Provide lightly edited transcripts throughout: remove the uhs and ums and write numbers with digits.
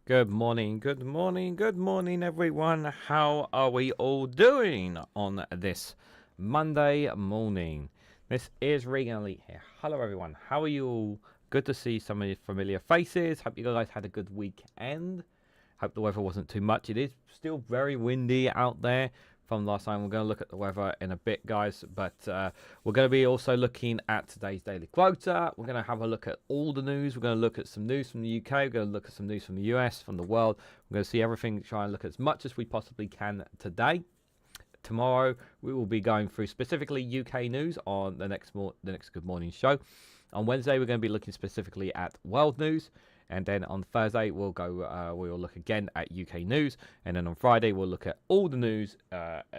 Good morning, good morning, good morning, everyone. How are we all doing on this Monday morning? This is Reganelite here. Hello, everyone. How are you all? Good to see some of your familiar faces. Hope you guys had a good weekend. Hope the weather wasn't too much. It is still very windy out there from last time. We're going to look at the weather in a bit, guys, but we're going to be also looking at today's daily quota. We're going to have a look at all the news. We're going to look at some news from the UK. We're going to look at some news from the US, from the world. We're going to see everything, try and look at as much as we possibly can today. Tomorrow we will be going through specifically UK news on the next Good Morning show. On Wednesday we're going to be looking specifically at world news, and then on Thursday we'll look again at UK news, and then on Friday we'll look at all the news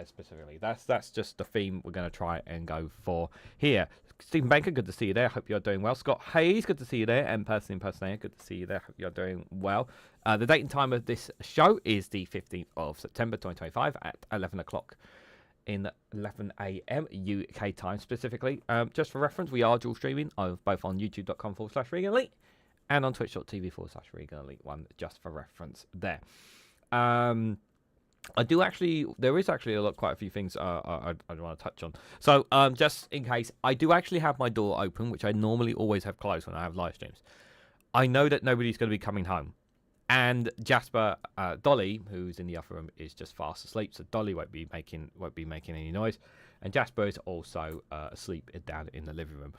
specifically. That's just the theme we're going to try and go for here. Stephen Banker, good to see you there. Hope you're doing well. Scott Hayes, good to see you there. And Person Impersonator, good to see you there. Hope you're doing well. The date and time of this show is the 15th of September 2025 at 11 o'clock in 11 a.m. UK time specifically. Just for reference, we are dual streaming both on youtube.com/Reganelite and on twitch.tv/Reganelite1, just for reference there. There is actually quite a few things I want to touch on. So just in case, I do actually have my door open, which I normally always have closed when I have live streams. I know that nobody's going to be coming home. And Jasper, Dolly, who's in the other room, is just fast asleep, so Dolly won't be making any noise. And Jasper is also asleep down in the living room.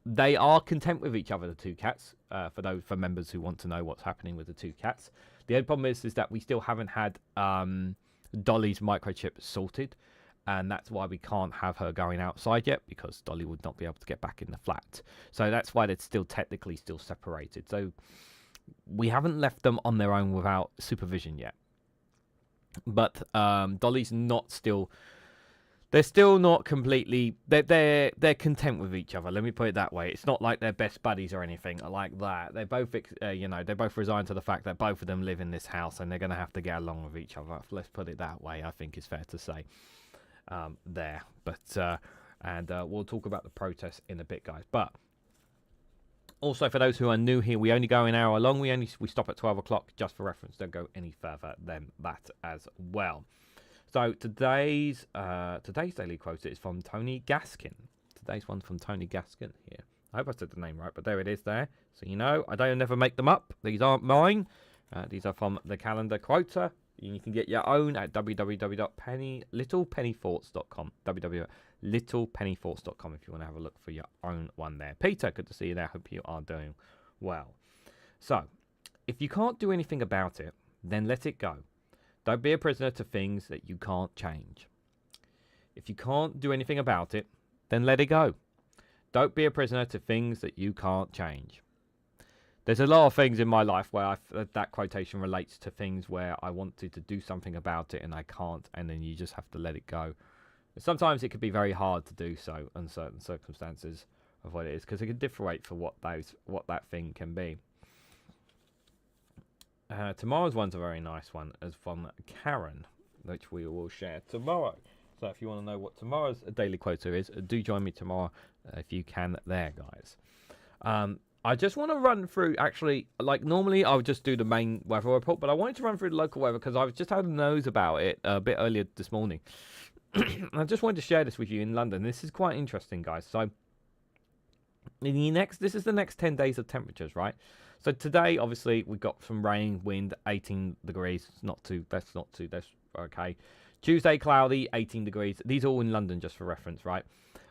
They are content with each other, the two cats. For members who want to know what's happening with the two cats, the only problem is that we still haven't had Dolly's microchip sorted, and that's why we can't have her going outside yet, because Dolly would not be able to get back in the flat. So that's why they're still technically separated. So we haven't left them on their own without supervision yet. But Dolly's they're still not completely, they're content with each other. Let me put it that way. It's not like they're best buddies or anything like that. They're both, they're both resigned to the fact that both of them live in this house, and they're going to have to get along with each other. Let's put it that way, I think is fair to say there. But, we'll talk about the protest in a bit, guys. But also, for those who are new here, we only go an hour long. We stop at 12 o'clock, just for reference. Don't go any further than that as well. So today's daily quote is from Tony Gaskin. Today's one's from Tony Gaskin here. I hope I said the name right, but there it is there. So you know, I don't never make them up. These aren't mine. These are from the calendar quota. You can get your own at www.littlepennythoughts.com. www.littlepennythoughts.com if you want to have a look for your own one there. Peter, good to see you there. Hope you are doing well. So, if you can't do anything about it, then let it go. Don't be a prisoner to things that you can't change. If you can't do anything about it, then let it go. Don't be a prisoner to things that you can't change. There's a lot of things in my life where that quotation relates to things where I wanted to do something about it and I can't, and then you just have to let it go. Sometimes it could be very hard to do so in certain circumstances of what it is, because it can differentiate for what that thing can be. Tomorrow's one's a very nice one, as from Karen, which we will share tomorrow. So if you want to know what tomorrow's daily quota is, do join me tomorrow if you can there, guys. I just want to run through, actually, like normally I would just do the main weather report, but I wanted to run through the local weather because I've just had a nose about it a bit earlier this morning. I just wanted to share this with you in London. This is quite interesting, guys. So this is the next 10 days of temperatures, right? So today, obviously, we got some rain, wind, 18 degrees. That's okay. Tuesday, cloudy, 18 degrees. These are all in London, just for reference, right?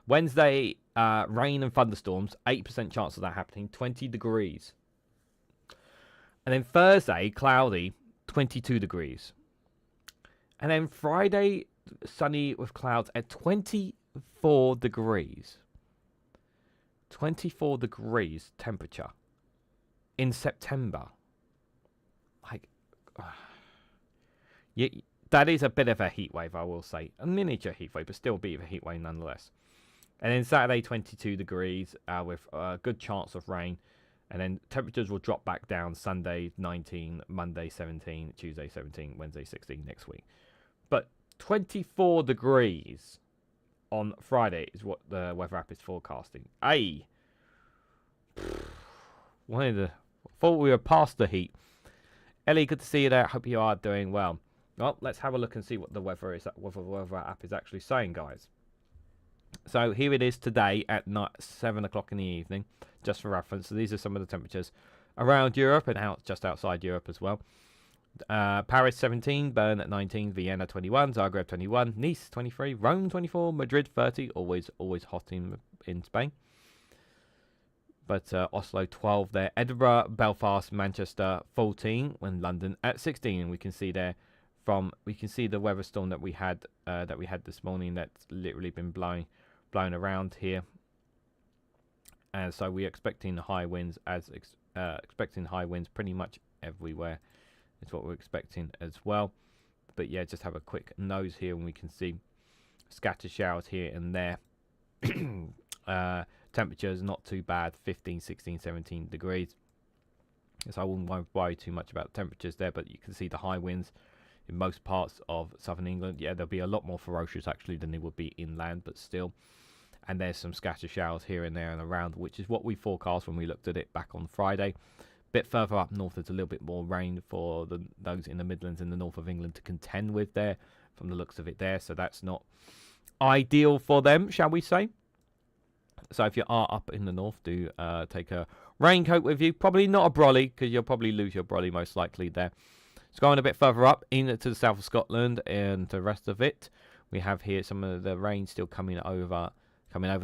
Wednesday, rain and thunderstorms, 8% chance of that happening, 20 degrees. And then Thursday, cloudy, 22 degrees. And then Friday, sunny with clouds at 24 degrees. 24 degrees temperature in September. Like, yeah, that is a bit of a heat wave, I will say. A miniature heat wave, but still a bit of a heat wave nonetheless. And then Saturday, 22 degrees with a good chance of rain. And then temperatures will drop back down. Sunday, 19, Monday, 17, Tuesday, 17, Wednesday, 16 next week. But 24 degrees on Friday is what the weather app is forecasting. Thought we were past the heat. Ellie, good to see you there. Hope you are doing well. Well, let's have a look and see what the weather is. What the weather app is actually saying, guys. So here it is today at night, 7 o'clock in the evening, just for reference. So these are some of the temperatures around Europe and just outside Europe as well. Paris 17, Bern at 19, Vienna 21, Zagreb 21, Nice 23, Rome 24, Madrid 30. Always hot in Spain. But Oslo 12 there, Edinburgh, Belfast, Manchester 14, when London at 16. And we can see there we can see the weather storm that we had this morning that's literally been blowing around here. And so we're expecting high winds pretty much everywhere. Is what we're expecting as well. But yeah, just have a quick nose here and we can see scattered showers here and there. Temperatures not too bad, 15, 16, 17 degrees. So I wouldn't worry too much about temperatures there, but you can see the high winds in most parts of southern England. Yeah, they'll be a lot more ferocious actually than they would be inland, but still. And there's some scattered showers here and there and around, which is what we forecast when we looked at it back on Friday. Bit further up north, there's a little bit more rain for those in the Midlands and the north of England to contend with there, from the looks of it there. So that's not ideal for them, shall we say. So if you are up in the north, do take a raincoat with you. Probably not a brolly, because you'll probably lose your brolly most likely there. It's going a bit further up into the south of Scotland and the rest of it. We have here some of the rain still coming over,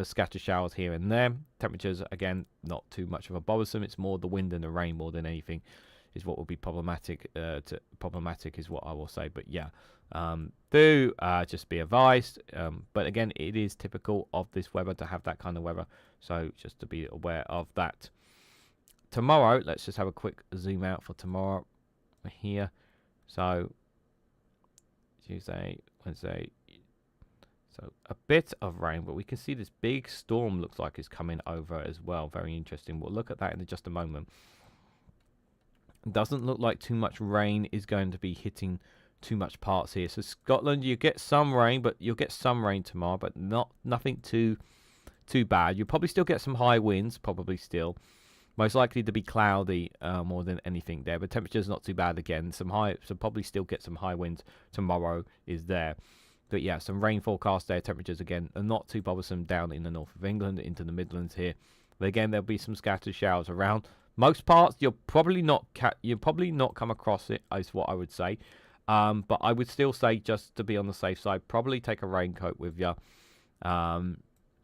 scattered showers here and there. Temperatures, again, not too much of a bothersome. It's more the wind and the rain more than anything is what will be problematic. Problematic is what I will say. But yeah, do just be advised. But again, it is typical of this weather to have that kind of weather. So just to be aware of that. Tomorrow, let's just have a quick zoom out for tomorrow here. So Tuesday, Wednesday. So a bit of rain, but we can see this big storm looks like is coming over as well. Very interesting. We'll look at that in just a moment. Doesn't look like too much rain is going to be hitting too much parts here. So Scotland, you get some rain, but you'll get some rain tomorrow, but nothing too bad. You'll probably still get some high winds, probably still. Most likely to be cloudy more than anything there, but temperature's not too bad again. So probably still get some high winds tomorrow is there. But yeah, some rain forecast there. Temperatures again are not too bothersome down in the north of England, into the Midlands here. But again, there'll be some scattered showers around. Most parts you'll probably not come across it, is what I would say. But I would still say, just to be on the safe side, probably take a raincoat with you.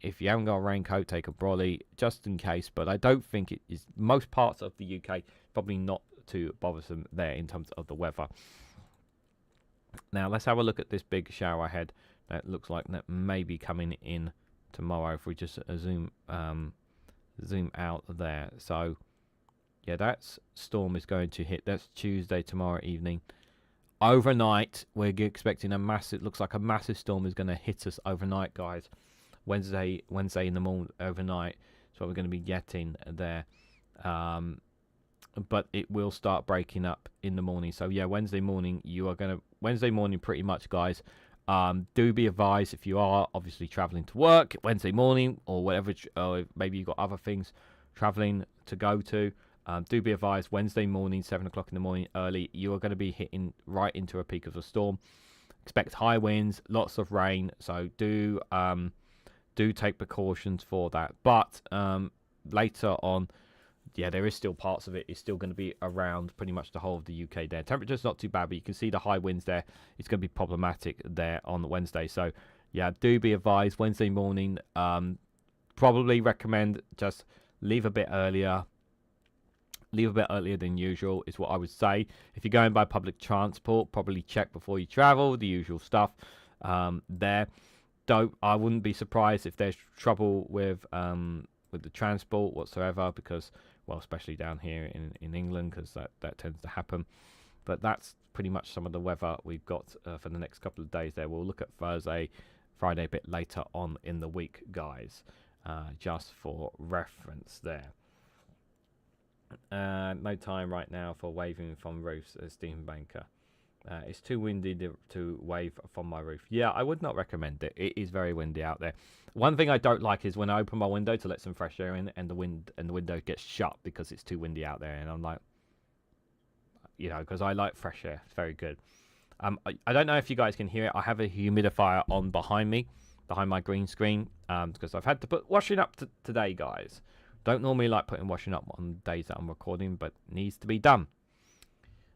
If you haven't got a raincoat, take a brolly just in case. But I don't think it is most parts of the UK probably not too bothersome there in terms of the weather. Now let's have a look at this big shower ahead. That looks like that may be coming in tomorrow. If we just zoom out there. So yeah, that storm is going to hit. That's Tuesday, tomorrow evening. Overnight, we're expecting looks like a massive storm is going to hit us overnight, guys. Wednesday in the morning, overnight. That's what we're going to be getting there. But it will start breaking up in the morning. So yeah, Wednesday morning pretty much, guys. Do be advised if you are obviously traveling to work Wednesday morning or whatever, or maybe you've got other things traveling to go to. Do be advised, Wednesday morning, 7 o'clock in the morning, early, you are going to be hitting right into a peak of the storm. Expect high winds, lots of rain. So do take precautions for that. But later on, yeah, there is still parts of it. It's still going to be around pretty much the whole of the UK there. Temperature's not too bad, but you can see the high winds there. It's going to be problematic there on Wednesday. So, yeah, do be advised. Wednesday morning, probably recommend just leave a bit earlier. Leave a bit earlier than usual is what I would say. If you're going by public transport, probably check before you travel, the usual stuff there. I wouldn't be surprised if there's trouble with the transport whatsoever, because, well, especially down here in England, because that tends to happen. But that's pretty much some of the weather we've got for the next couple of days there. We'll look at Thursday, Friday a bit later on in the week, guys, just for reference there. No time right now for waving from roofs, Stephen Banker. It's too windy to wave from my roof. Yeah, I would not recommend it. It is very windy out there. One thing I don't like is when I open my window to let some fresh air in, and the window gets shut because it's too windy out there, and I'm like, you know, because I like fresh air. It's very good. I don't know if you guys can hear it. I have a humidifier on behind me, behind my green screen, because I've had to put washing up today, guys. Don't normally like putting washing up on days that I'm recording, but it needs to be done.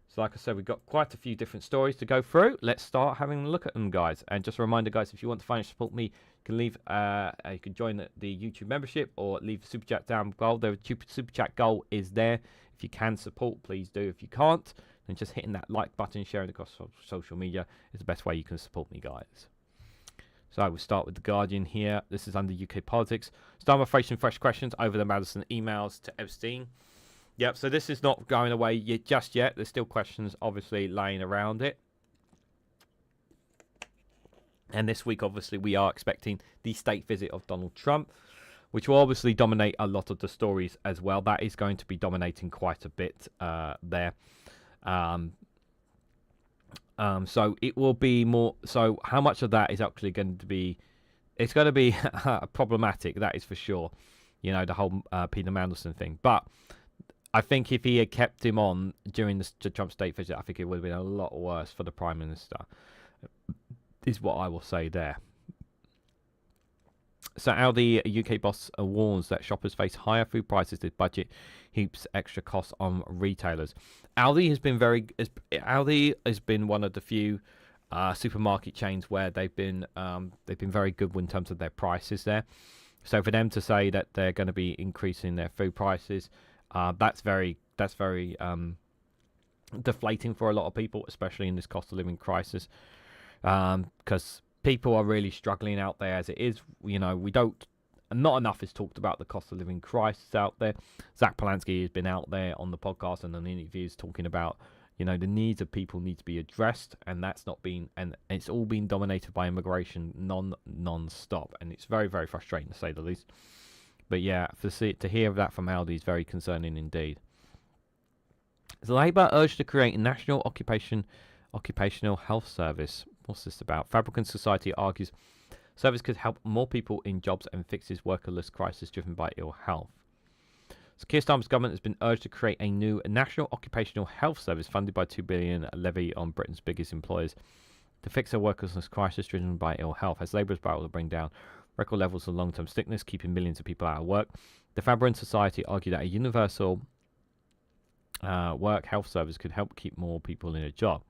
So like I said, we've got quite a few different stories to go through. Let's start having a look at them, guys. And just a reminder, guys, if you want to financially support me, you can leave. You can join the YouTube membership or leave a super chat down below. The super chat goal is there. If you can support, please do. If you can't, then just hitting that like button, sharing across social media is the best way you can support me, guys. So we'll start with The Guardian here. This is under UK politics. Starmer facing fresh questions over the Madison emails to Epstein. Yep, so this is not going away just yet. There's still questions, obviously, laying around it. And this week, obviously, we are expecting the state visit of Donald Trump, which will obviously dominate a lot of the stories as well. That is going to be dominating quite a bit there. So it will be more. So how much of that is actually going to be? It's going to be problematic. That is for sure. You know, the whole Peter Mandelson thing. But I think if he had kept him on during the Trump state visit, I think it would have been a lot worse for the Prime Minister. Is what I will say there. So Aldi UK boss warns that shoppers face higher food prices as budget heaps extra costs on retailers. Aldi has been one of the few supermarket chains where they've been very good in terms of their prices there. So for them to say that they're going to be increasing their food prices, that's very deflating for a lot of people, especially in this cost of living crisis, because people are really struggling out there as it is. You know, not enough is talked about the cost of living crisis out there. Zach Polanski has been out there on the podcast and on interviews talking about, you know, the needs of people need to be addressed, and that's not been, and it's all been dominated by immigration non-stop, and it's very, very frustrating to say the least. But yeah, to hear that from Aldi is very concerning indeed. The Labour urged to create a national occupational health service. What's this about? Fabricant Society argues service could help more people in jobs and fixes workerless crisis driven by ill health. So Keir Starmer's government has been urged to create a new national occupational health service funded by £2 billion levy on Britain's biggest employers to fix a workerless crisis driven by ill health, as Labour's battle to bring down record levels of long-term sickness, keeping millions of people out of work. The Fabricant Society argued that a universal work health service could help keep more people in a job.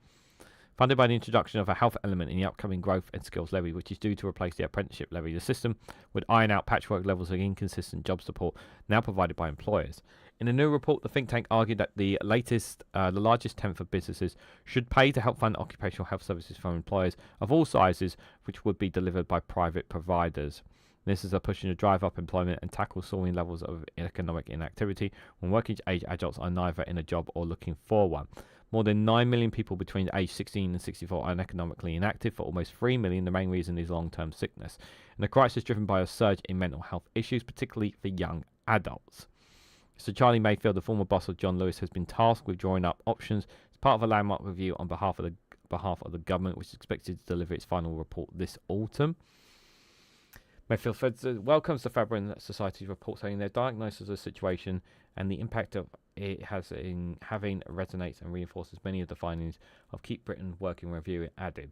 Funded by the introduction of a health element in the upcoming growth and skills levy, which is due to replace the apprenticeship levy, the system would iron out patchwork levels of inconsistent job support now provided by employers. In a new report, the think tank argued that the largest tenth of businesses should pay to help fund occupational health services from employers of all sizes, which would be delivered by private providers. This is a push to drive up employment and tackle soaring levels of economic inactivity when working age adults are neither in a job or looking for one. More than 9 million people between age 16 and 64 are economically inactive. For almost 3 million, the main reason is long-term sickness. And the crisis is driven by a surge in mental health issues, particularly for young adults. So Charlie Mayfield, the former boss of John Lewis, has been tasked with drawing up options as part of a landmark review on behalf of the government, which is expected to deliver its final report this autumn. Mayfield welcomes the Fabricant Society's report, saying their diagnosis of the situation and the impact of it has in having resonates and reinforces many of the findings of Keep Britain Working review, it added.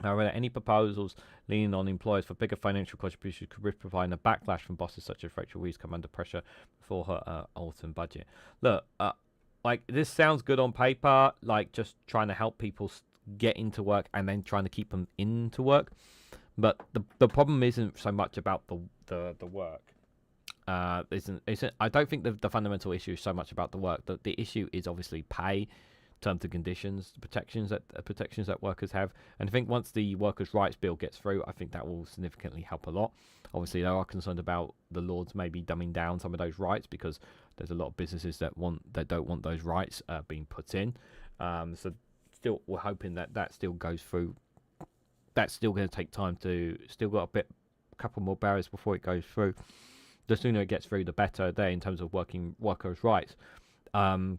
However, any proposals leaning on employers for bigger financial contributions could risk providing a backlash from bosses such as Rachel Reeves come under pressure before her autumn budget. Look, like this sounds good on paper, like just trying to help people get into work and then trying to keep them into work. But the problem isn't so much about the work. Isn't I don't think the fundamental issue is so much about the work. The issue is obviously pay, terms and conditions, protections that workers have. And I think once the workers' rights bill gets through, I think that will significantly help a lot. Obviously, they are concerned about the Lords maybe dumbing down some of those rights because there's a lot of businesses that don't want those rights being put in. So still, we're hoping that still goes through. That's still going to take time to. Still got a couple more barriers before it goes through. The sooner it gets through, the better there in terms of workers' rights. I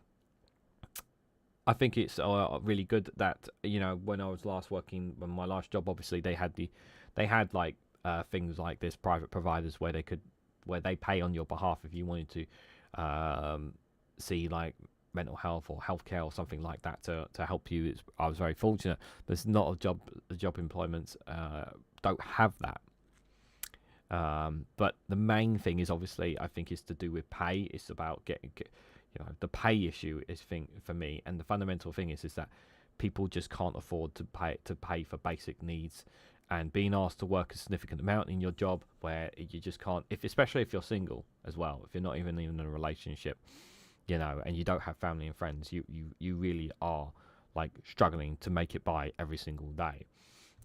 think it's really good that, you know, when I was last working, when my last job, obviously they had things like this, private providers where they pay on your behalf if you wanted to see like mental health or healthcare or something like that to help you. I was very fortunate. There's not a job employments don't have that. But the main thing is obviously I think is to do with pay. It's about the pay issue is thing for me, and the fundamental thing is that people just can't afford to pay for basic needs, and being asked to work a significant amount in your job where you just can't, especially if you're single as well, if you're not even in a relationship, and you don't have family and friends, you really are like struggling to make it by every single day.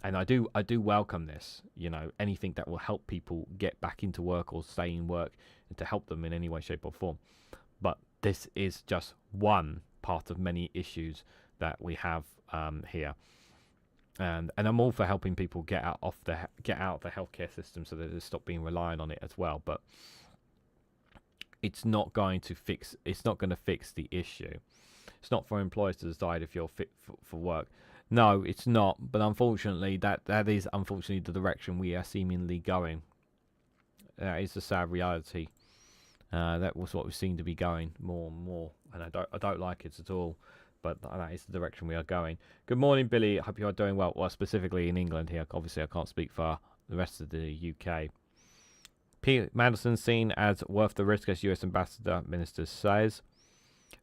And I do welcome this, anything that will help people get back into work or stay in work and to help them in any way, shape or form. But this is just one part of many issues that we have here. And I'm all for helping people get out of the healthcare system so that they stop being reliant on it as well. But it's not going to fix the issue. It's not for employers to decide if you're fit for work. No, it's not. But unfortunately, that is unfortunately the direction we are seemingly going. That is the sad reality. That was what we seem to be going more and more, and I don't like it at all. But that is the direction we are going. Good morning, Billy. I hope you are doing well. Well, specifically in England here. Obviously, I can't speak for the rest of the UK. P. Madison seen as worth the risk, as US Ambassador Minister says.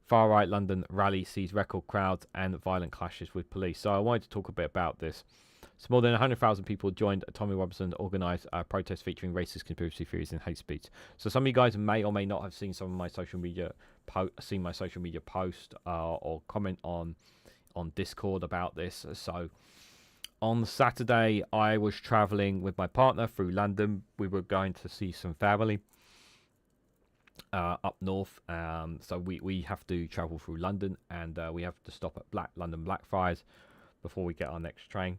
Far-right London rally sees record crowds and violent clashes with police. So I wanted to talk a bit about this. So more than 100,000 people joined Tommy Robinson organised a protest featuring racist conspiracy theories and hate speech. So some of you guys may or may not have seen some of my social media post or comment on Discord about this. So on Saturday, I was travelling with my partner through London. We were going to see some family up north. So we have to travel through London, and we have to stop at London Blackfriars before we get our next train.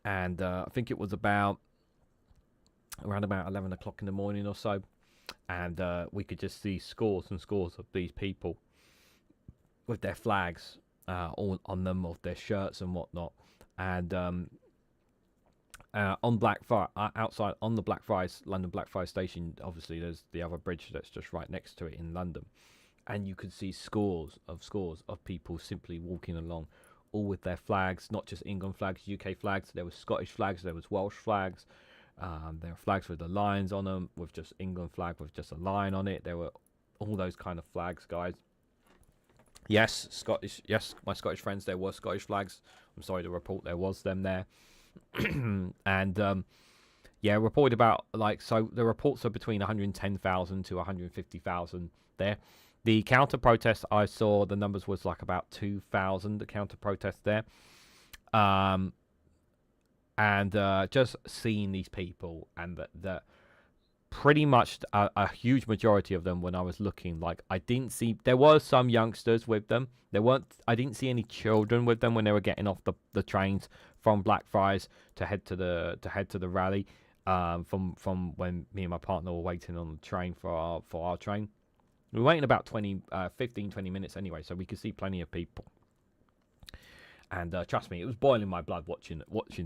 And I think it was around about 11 o'clock in the morning or so, and we could just see scores and scores of these people with their flags all on them, of their shirts and whatnot. And on outside on the Blackfriars, London Blackfriars station, obviously there's the other bridge that's just right next to it in London, and you could see scores of people simply walking along, all with their flags, not just England flags, UK flags. There were Scottish flags, there was Welsh flags, there were flags with the lions on them, with just England flag with just a lion on it. There were all those kind of flags, guys. Yes, Scottish. Yes, my Scottish friends, there were Scottish flags. I'm sorry to report there was them there. And yeah, reported about so the reports are between 110,000 to 150,000 there. The counter protest, I saw the numbers was like about 2,000 the counter protest there. And just seeing these people, and the pretty much a huge majority of them, when I was looking, I didn't see, there were some youngsters with them. I didn't see any children with them when they were getting off the trains from Blackfriars to head to the rally. From when me and my partner were waiting on the train for our train. We were waiting about 20 minutes anyway, so we could see plenty of people. And trust me, it was boiling my blood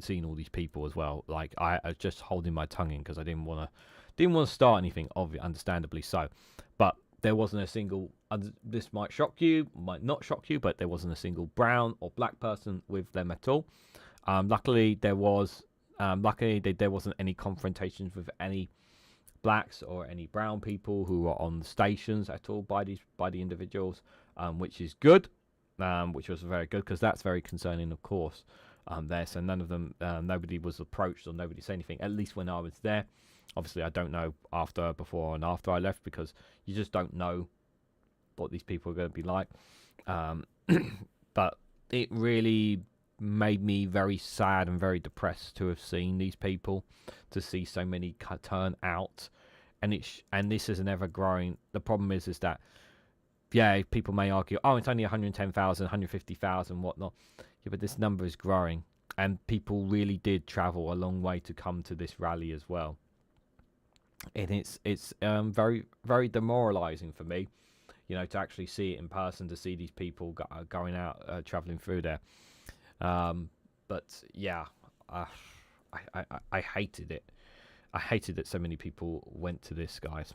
seeing all these people as well. I was just holding my tongue in because I didn't want to start anything, understandably so. But there wasn't a single. This might shock you, might not shock you, but there wasn't a single brown or black person with them at all. Luckily, there wasn't any confrontations with any blacks or any brown people who were on the stations at all by the individuals, which is good. Which was very good, because that's very concerning, of course. There, so none of them, nobody was approached or nobody said anything. At least when I was there. Obviously, I don't know before and after I left, because you just don't know what these people are going to be like. But it really made me very sad and very depressed to have seen these people, to see so many turn out, and this is an ever growing. The problem is that. Yeah, people may argue, oh, it's only 110,000, 150,000, whatnot. Yeah, but this number is growing, and people really did travel a long way to come to this rally as well. And it's very, very demoralising for me, to actually see it in person, to see these people going out, travelling through there. But yeah, I hated it. I hated that so many people went to this, guys.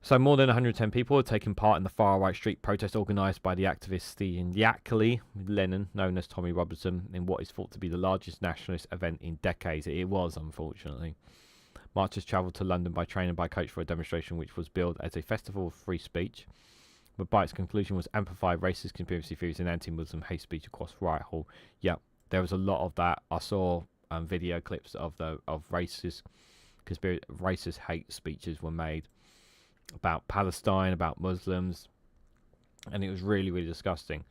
So more than 110 people had taken part in the far-right street protest organised by the activist Stephen Yackley, Lennon, known as Tommy Robinson, in what is thought to be the largest nationalist event in decades. It was, unfortunately. Marchers travelled to London by train and by coach for a demonstration which was billed as a festival of free speech, but by its conclusion was amplified racist conspiracy theories and anti-Muslim hate speech across Whitehall. Yeah, there was a lot of that. I saw video clips of racist hate speeches were made about Palestine, about Muslims, and it was really, really disgusting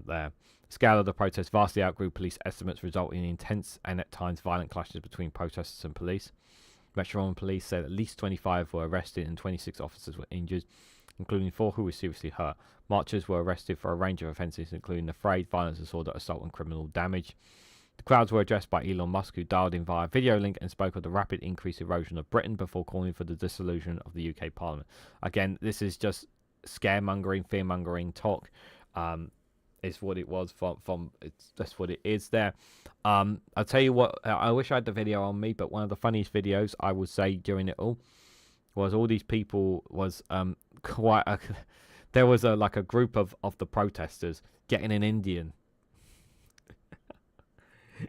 there. The scale of the protest vastly outgrew police estimates, resulting in intense and at times violent clashes between protesters and police. Metropolitan Police said at least 25 were arrested and 26 officers were injured, including 4 who were seriously hurt. Marchers were arrested for a range of offences, including affray, violence, disorder, assault and criminal damage. The crowds were addressed by Elon Musk, who dialed in via video link and spoke of the rapid increased erosion of Britain before calling for the dissolution of the UK Parliament. Again, this is just scaremongering, fearmongering talk. Is what it was that's what it is there. I'll tell you what, I wish I had the video on me, but one of the funniest videos I would say during it all was all these people was there was like a group of the protesters getting an Indian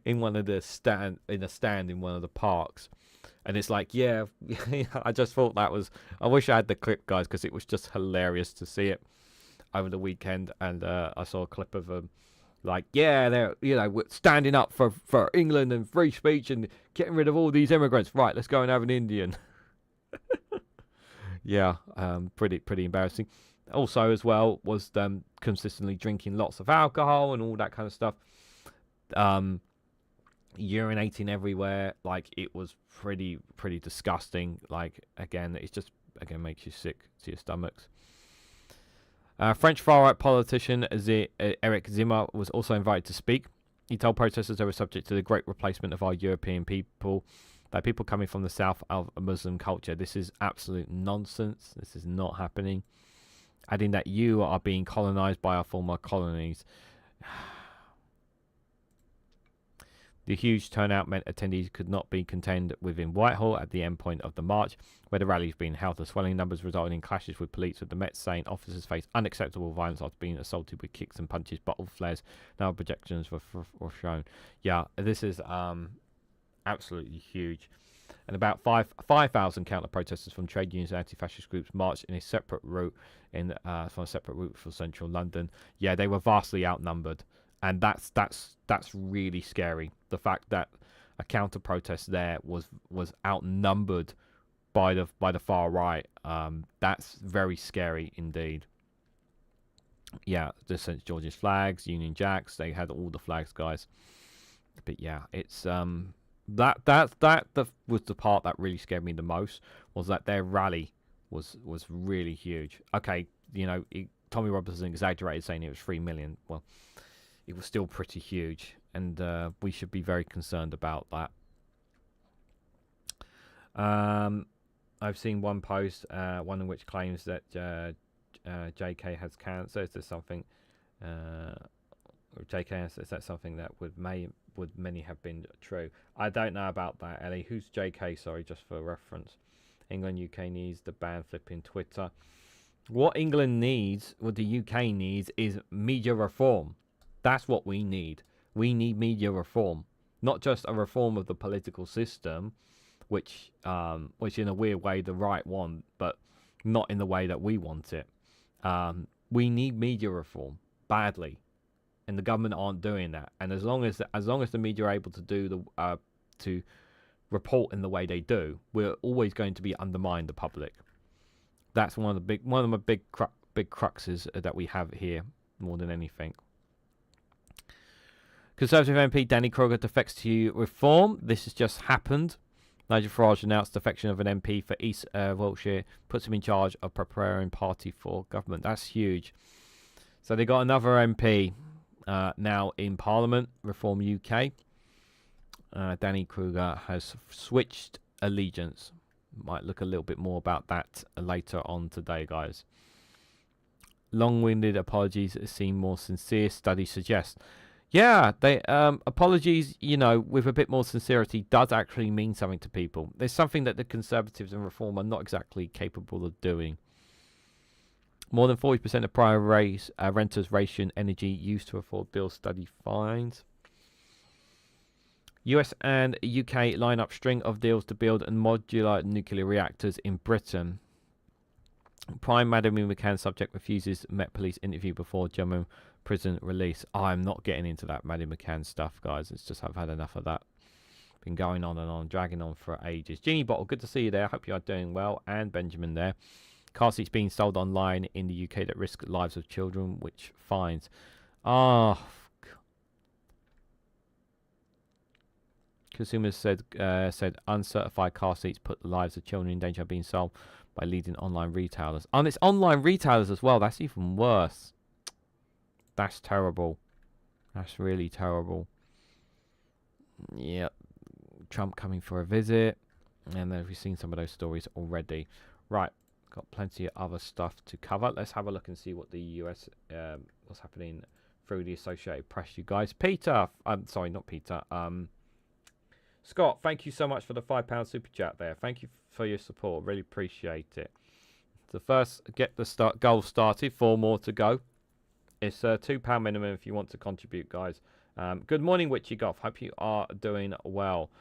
in one of the stand in one of the parks, and it's like, yeah, I just thought that was, I wish I had the clip, guys, because it was just hilarious to see it over the weekend. And I saw a clip of them like, yeah, they're, we're standing up for England and free speech and getting rid of all these immigrants, right, let's go and have an Indian. Yeah, pretty embarrassing. Also as well was them consistently drinking lots of alcohol and all that kind of stuff. Urinating everywhere, like it was pretty disgusting. Like, again, it's just makes you sick to your stomachs. French far-right politician Eric Zemmour was also invited to speak. He told protesters they were subject to the great replacement of our European people, that people coming from the south of a Muslim culture. This is absolute nonsense. This is not happening. Adding that you are being colonized by our former colonies. The huge turnout meant attendees could not be contained within Whitehall at the end point of the march, where the rally is being held. The swelling numbers resulted in clashes with police, with the Met saying officers faced unacceptable violence after being assaulted with kicks and punches, bottle flares, and other projections were shown. Yeah, this is absolutely huge. And about 5,000 counter-protesters from trade unions and anti-fascist groups marched in a separate route for central London. Yeah, they were vastly outnumbered. And that's really scary. The fact that a counter protest there was outnumbered by the far right. That's very scary indeed. Yeah, the St. George's flags, Union Jacks, they had all the flags, guys. But yeah, it's that was the part that really scared me the most, was that their rally was really huge. Okay, Tommy Robinson exaggerated saying it was 3 million. Well, it was still pretty huge, and we should be very concerned about that. I've seen one post, one in which claims that JK has cancer. Is there something? Is that something that would many have been true? I don't know about that, Ellie. Who's JK? Sorry, just for reference. England, UK needs the ban flipping Twitter. What England needs, what the UK needs, is media reform. That's what we need. We need media reform, not just a reform of the political system, which in a weird way the right want, but not in the way that we want it. We need media reform badly, and the government aren't doing that. And as long as the media are able to do to report in the way they do, we're always going to be undermined the public. That's one of the big cruxes that we have here more than anything. Conservative MP Danny Kroger defects to Reform. This has just happened. Nigel Farage announced defection of an MP for East Wiltshire, puts him in charge of preparing party for government. That's huge. So they got another MP now in Parliament, Reform UK. Danny Kruger has switched allegiance. Might look a little bit more about that later on today, guys. Long-winded apologies seem more sincere, study suggests. Yeah, they apologies, with a bit more sincerity does actually mean something to people. There's something that the Conservatives and Reform are not exactly capable of doing. More than 40% of prior renters ration energy used to afford deals, study finds. US and UK line up string of deals to build and modular nuclear reactors in Britain. Prime Madam McCann subject refuses Met Police interview before German prison release. I'm not getting into that Madam McCann stuff, guys. It's just I've had enough of that. Been going on and on, dragging on for ages. Ginny Bottle, good to see you there. Hope you are doing well. And Benjamin there. Car seats being sold online in the UK that risk lives of children, which fines. Consumers said uncertified car seats put the lives of children in danger of being sold by leading online retailers. And it's online retailers as well. That's even worse. That's terrible. That's really terrible. Yep. Trump coming for a visit. And then we've seen some of those stories already. Right. Got plenty of other stuff to cover. Let's have a look and see what the US, what's happening through the Associated Press, you guys. Peter. Sorry, not Peter. Scott, thank you so much for the £5 super chat there. Thank you for your support. Really appreciate it. So first, get the goal started. 4 more to go. It's a £2 minimum if you want to contribute, guys. Good morning, Witchy Goff. Hope you are doing well.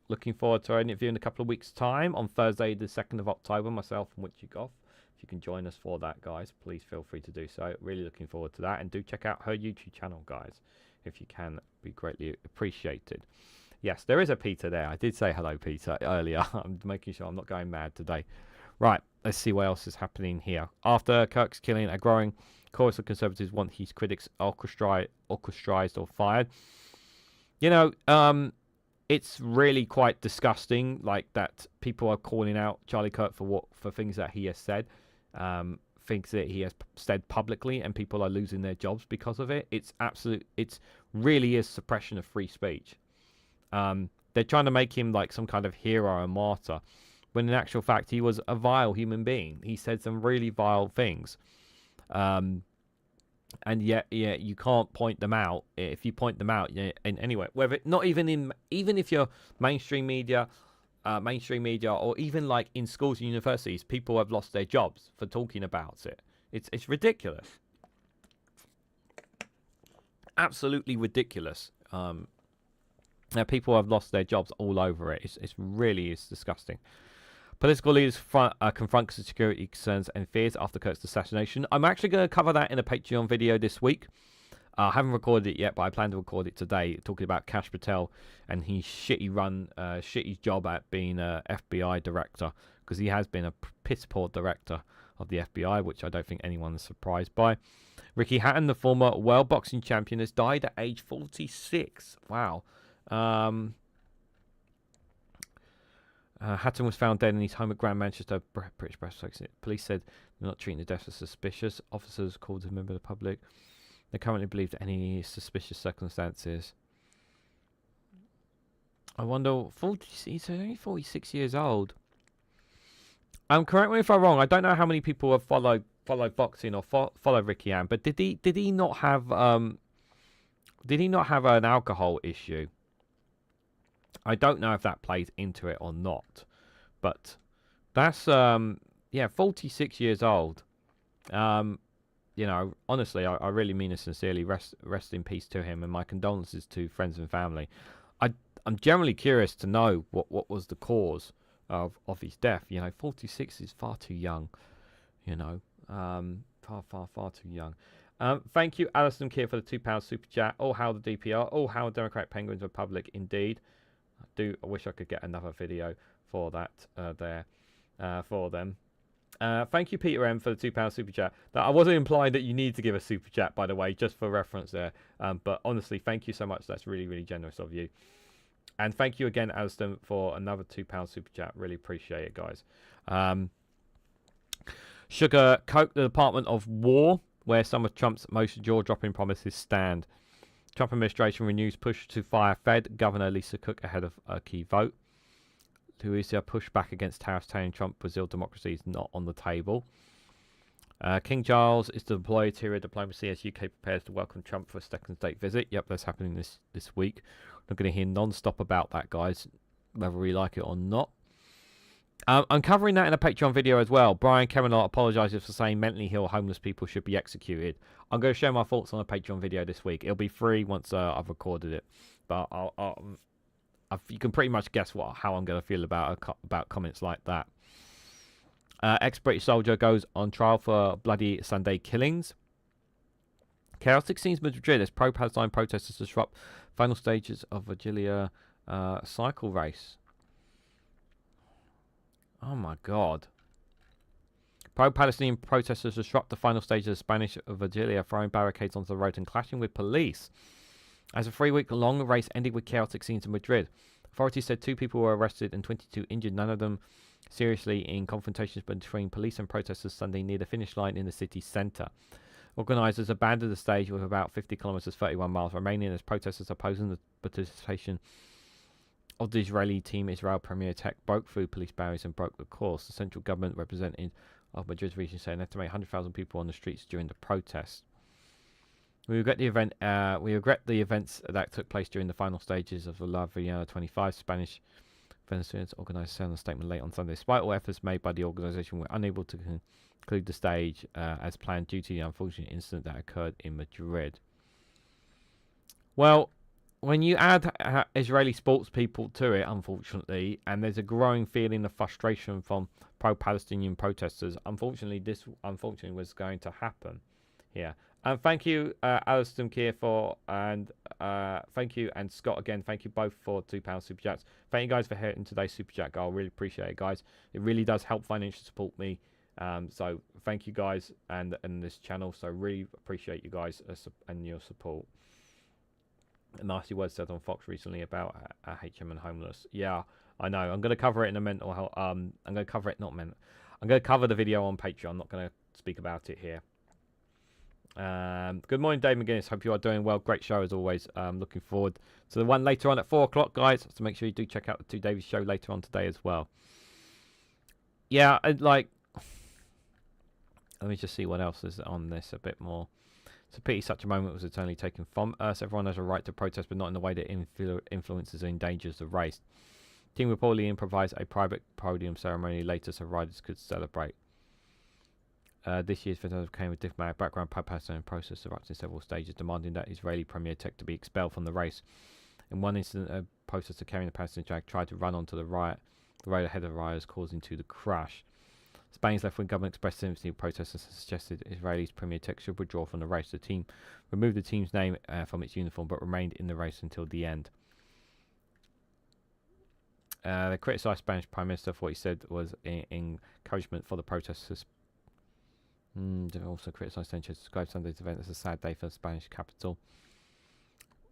Looking forward to our interview in a couple of weeks' time on Thursday, the 2nd of October, myself and Witchy Goff. If you can join us for that, guys, please feel free to do so. Really looking forward to that. And do check out her YouTube channel, guys, if you can. Be greatly appreciated. Yes, there is a Peter there. I did say hello, Peter, earlier. I'm making sure I'm not going mad today. Right, let's see what else is happening here. After Kirk's killing, a growing chorus of Conservatives want his critics ostracized or fired. You know, it's really quite disgusting, like that people are calling out Charlie Kirk for things that he has said, things that he has said publicly, and people are losing their jobs because of it. It's really is suppression of free speech. They're trying to make him like some kind of hero and martyr, when in actual fact he was a vile human being. He said some really vile things, and yet you can't point them out. If you point them out in anyway, whether not even if you're mainstream media, or even like in schools and universities, people have lost their jobs for talking about it. It's ridiculous, absolutely ridiculous. Now, people have lost their jobs all over it. It's really is disgusting. Political leaders confront security concerns and fears after Kirk's assassination. I'm actually going to cover that in a Patreon video this week. I haven't recorded it yet, but I plan to record it today, talking about Kash Patel and his shitty job at being a FBI director, because he has been a piss poor director of the FBI, which I don't think anyone's surprised by. Ricky Hatton, the former world boxing champion, has died at age 46. Wow. Hatton was found dead in his home at Grand Manchester. British press police said they're not treating the death as suspicious. Officers called to a member of the public. They currently believe that any suspicious circumstances. I wonder, he's only 46 years old. Correct me if I'm wrong. I don't know how many people have followed boxing or follow Ricky Hatton, but did he not have an alcohol issue? I don't know if that plays into it or not, but that's 46 years old. You know, honestly, I really mean it sincerely. Rest in peace to him, and my condolences to friends and family. I'm generally curious to know what was the cause of his death. You know, 46 is far too young. You know, far too young. Thank you, Alison Keir, for the £2 super chat. Oh, how the DPR. Oh, how Democratic Penguins Republic, indeed. I wish I could get another video for that for them. Thank you, Peter M, for the £2 super chat. Now, I wasn't implying that you need to give a super chat, by the way, just for reference there. But honestly, thank you so much. That's really, really generous of you. And thank you again, Alston, for another £2 super chat. Really appreciate it, guys. Sugar Coke, the Department of War, where some of Trump's most jaw-dropping promises stand. Trump administration renews push to fire Fed Governor Lisa Cook ahead of a key vote. Louisiana pushback against tariffs, telling Trump Brazil democracy is not on the table. King Charles is to deploy Tyria diplomacy as UK prepares to welcome Trump for a second state visit. Yep, that's happening this week. We're going to hear non-stop about that, guys, whether we like it or not. I'm covering that in a Patreon video as well. Brian Camelot apologises for saying mentally ill homeless people should be executed. I'm going to share my thoughts on a Patreon video this week. It'll be free once I've recorded it. But you can pretty much guess how I'm going to feel about comments like that. Ex-British soldier goes on trial for bloody Sunday killings. Chaotic scenes in Madrid as pro-Palestine protesters disrupt final stages of Virgilia cycle race. Oh my God. Pro-Palestinian protesters disrupt the final stages of Spanish Virgilia, throwing barricades onto the road and clashing with police. As a 3-week-long race ended with chaotic scenes in Madrid. Authorities said 2 people were arrested and 22 injured, none of them seriously, in confrontations between police and protesters Sunday near the finish line in the city centre. Organisers abandoned the stage with about 50 kilometres, 31 miles remaining, as protesters opposing the participation of the Israeli team Israel Premier Tech broke through police barriers and broke the course. The central government representative of Madrid's region said an estimated 100,000 people on the streets during the protest. We regret the events that took place during the final stages of the La Viana 25. Spanish Venezuelans organised a statement late on Sunday. Despite all efforts made by the organisation, we're unable to conclude the stage as planned due to the unfortunate incident that occurred in Madrid. Well, when you add Israeli sports people to it, unfortunately, and there's a growing feeling of frustration from pro-Palestinian protesters, unfortunately, this was going to happen here. And thank you, Alistair Kier, thank you, and Scott again. Thank you both for £2 super chats. Thank you guys for hitting today's super chat goal. Really appreciate it, guys. It really does help financially support me. So thank you guys and this channel. So really appreciate you guys and your support. A nasty word said on Fox recently about HM and homeless. Yeah, I know. I'm going to cover it in a mental health. I'm going to cover it, not mental. I'm going to cover the video on Patreon. I'm not going to speak about it here. Good morning, Dave McGuinness. Hope you are doing well. Great show as always. Looking forward to the one later on at 4 o'clock, guys. So make sure you do check out the 2 Davies show later on today as well. Yeah, let me just see what else is on this a bit more. It's a pity such a moment was eternally taken from us. Everyone has a right to protest, but not in a way that influences or endangers the race. The team reportedly improvised a private podium ceremony later so riders could celebrate. This year's event came with diplomatic background. Pro-Palestinian protest erupted in several stages, demanding that Israeli Premier Tech to be expelled from the race. In one incident, a protester carrying the Palestinian flag tried to run onto the road ahead of the rioters, causing the crash. Spain's left-wing government expressed sympathy with protesters and suggested Israel's Premier Tech should withdraw from the race. The team removed the team's name from its uniform, but remained in the race until the end. They criticised Spanish Prime Minister for what he said was encouragement for the protesters. They also criticised Sanchez, described Sunday's event as a sad day for the Spanish capital.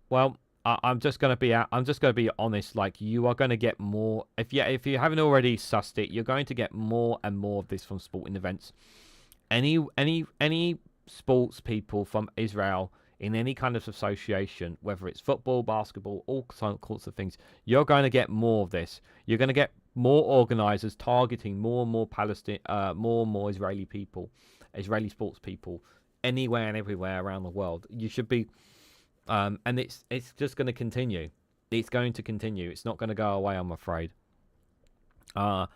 Well, I'm just going to be honest. Like, you are going to get more if you haven't already sussed it. You're going to get more and more of this from sporting events. Any sports people from Israel in any kind of association, whether it's football, basketball, all sorts of things, you're going to get more of this. You're going to get more organisers targeting more and more more and more Israeli people, Israeli sports people, anywhere and everywhere around the world. You should be. And it's just going to continue. It's going to continue. It's not going to go away, I'm afraid. The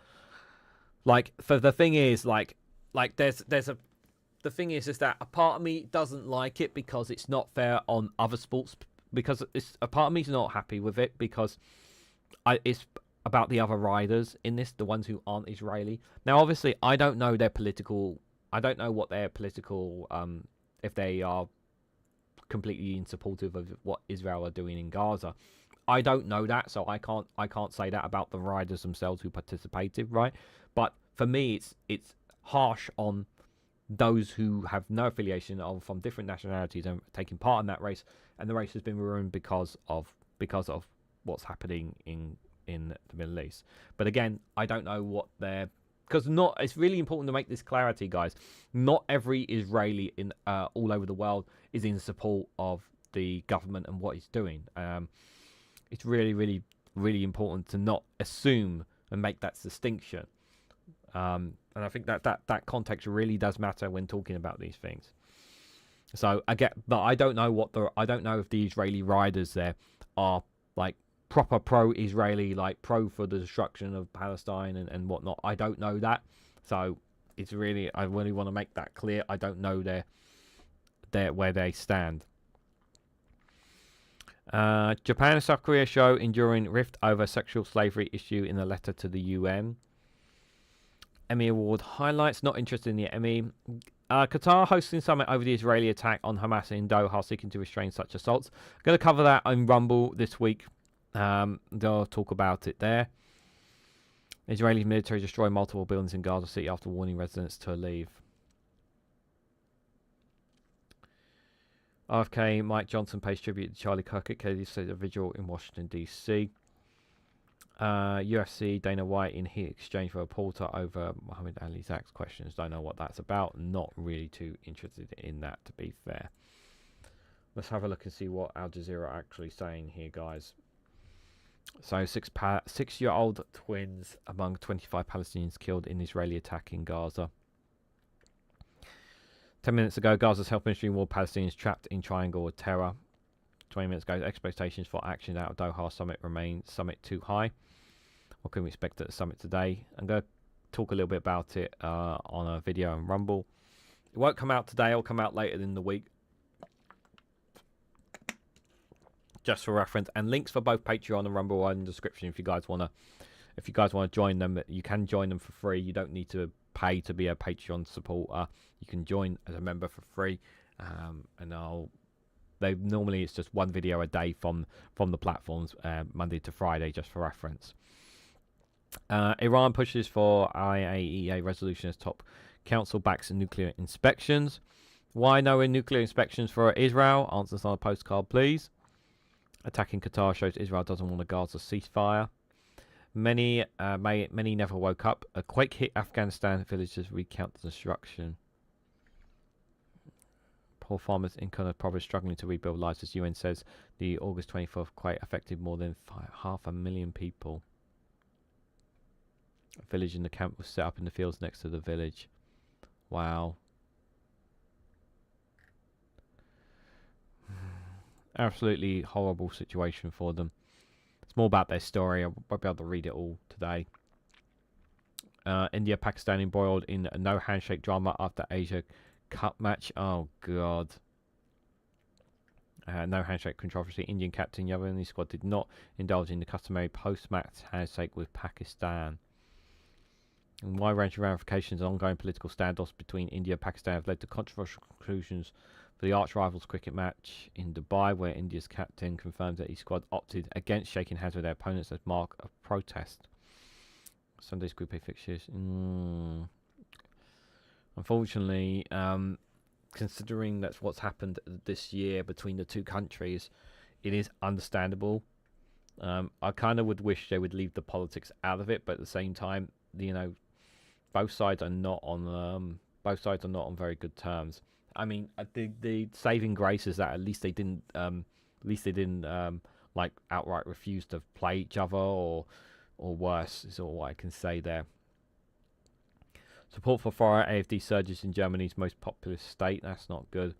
thing is that a part of me doesn't like it because it's not fair on other sports. Because a part of me's not happy with it because it's about the other riders in this, the ones who aren't Israeli. Now, obviously, I don't know their political. I don't know what their political. If they are completely in supportive of what Israel are doing in Gaza. I don't know that, so I can't say that about the riders themselves who participated, right? But for me, it's harsh on those who have no affiliation from different nationalities and taking part in that race, and the race has been ruined because of what's happening in the Middle East. But again, I don't know what they're. Because it's really important to make this clarity, guys. Not every Israeli in all over the world is in support of the government and what it's doing. It's really, really, really important to not assume and make that distinction. And I think that context really does matter when talking about these things. So but I don't know if the Israeli riders there are like proper pro-Israeli, like pro for the destruction of Palestine and whatnot. I don't know that, so it's really, I really want to make that clear. I don't know where they stand. Japan and South Korea show enduring rift over sexual slavery issue in a letter to the UN. Emmy Award highlights. Not interested in the Emmy. Qatar hosting summit over the Israeli attack on Hamas in Doha, seeking to restrain such assaults. Going to cover that on Rumble this week. They'll talk about it there. Israeli military destroyed multiple buildings in Gaza City after warning residents to leave. RFK Mike Johnson pays tribute to Charlie Kirk at Kennedy State Vigil in Washington, D.C. UFC Dana White in heat exchange for a reporter over Muhammad Ali's axe questions. Don't know what that's about. Not really too interested in that, to be fair. Let's have a look and see what Al Jazeera are actually saying here, guys. So 6-year-old twins among 25 Palestinians killed in Israeli attack in Gaza. 10 minutes ago, Gaza's health ministry warned Palestinians trapped in triangle of terror. 20 minutes ago, expectations for action out of Doha summit remain too high. What can we expect at the summit today? I'm going to talk a little bit about it on a video on Rumble. It won't come out today. It'll come out later in the week. Just for reference, and links for both Patreon and Rumble are in the description. If you guys want to join them, you can join them for free. You don't need to pay to be a Patreon supporter. You can join as a member for free, and normally it's just one video a day from the platforms, Monday to Friday, just for reference. Iran pushes for IAEA resolution as top council backs nuclear inspections. Why no nuclear inspections for Israel? Answers on a postcard, please. Attacking Qatar shows Israel doesn't want a Gaza ceasefire. Many never woke up. A quake hit Afghanistan. Villagers recount the destruction. Poor farmers in Kunduz province struggling to rebuild lives, as UN says the August 24th quake affected more than 500,000 people. A village in the camp was set up in the fields next to the village. Wow. Absolutely horrible situation for them. It's more about their story. I won't be able to read it all today. India, Pakistan embroiled in a no handshake drama after Asia Cup match. Oh, God. No handshake controversy. Indian captain Yavani squad did not indulge in the customary post-match handshake with Pakistan. And wide-ranging ramifications and ongoing political standoffs between India and Pakistan have led to controversial conclusions for the arch-rivals cricket match in Dubai, where India's captain confirmed that his squad opted against shaking hands with their opponents as mark of protest. Sunday's Group A fixtures. Unfortunately, considering that's what's happened this year between the two countries, it is understandable. I kind of would wish they would leave the politics out of it, but at the same time, both sides are not on very good terms. I mean, the saving grace is that at least they didn't like outright refuse to play each other or worse, is all I can say there. Support for foreign AfD surges in Germany's most populous state. That's not good.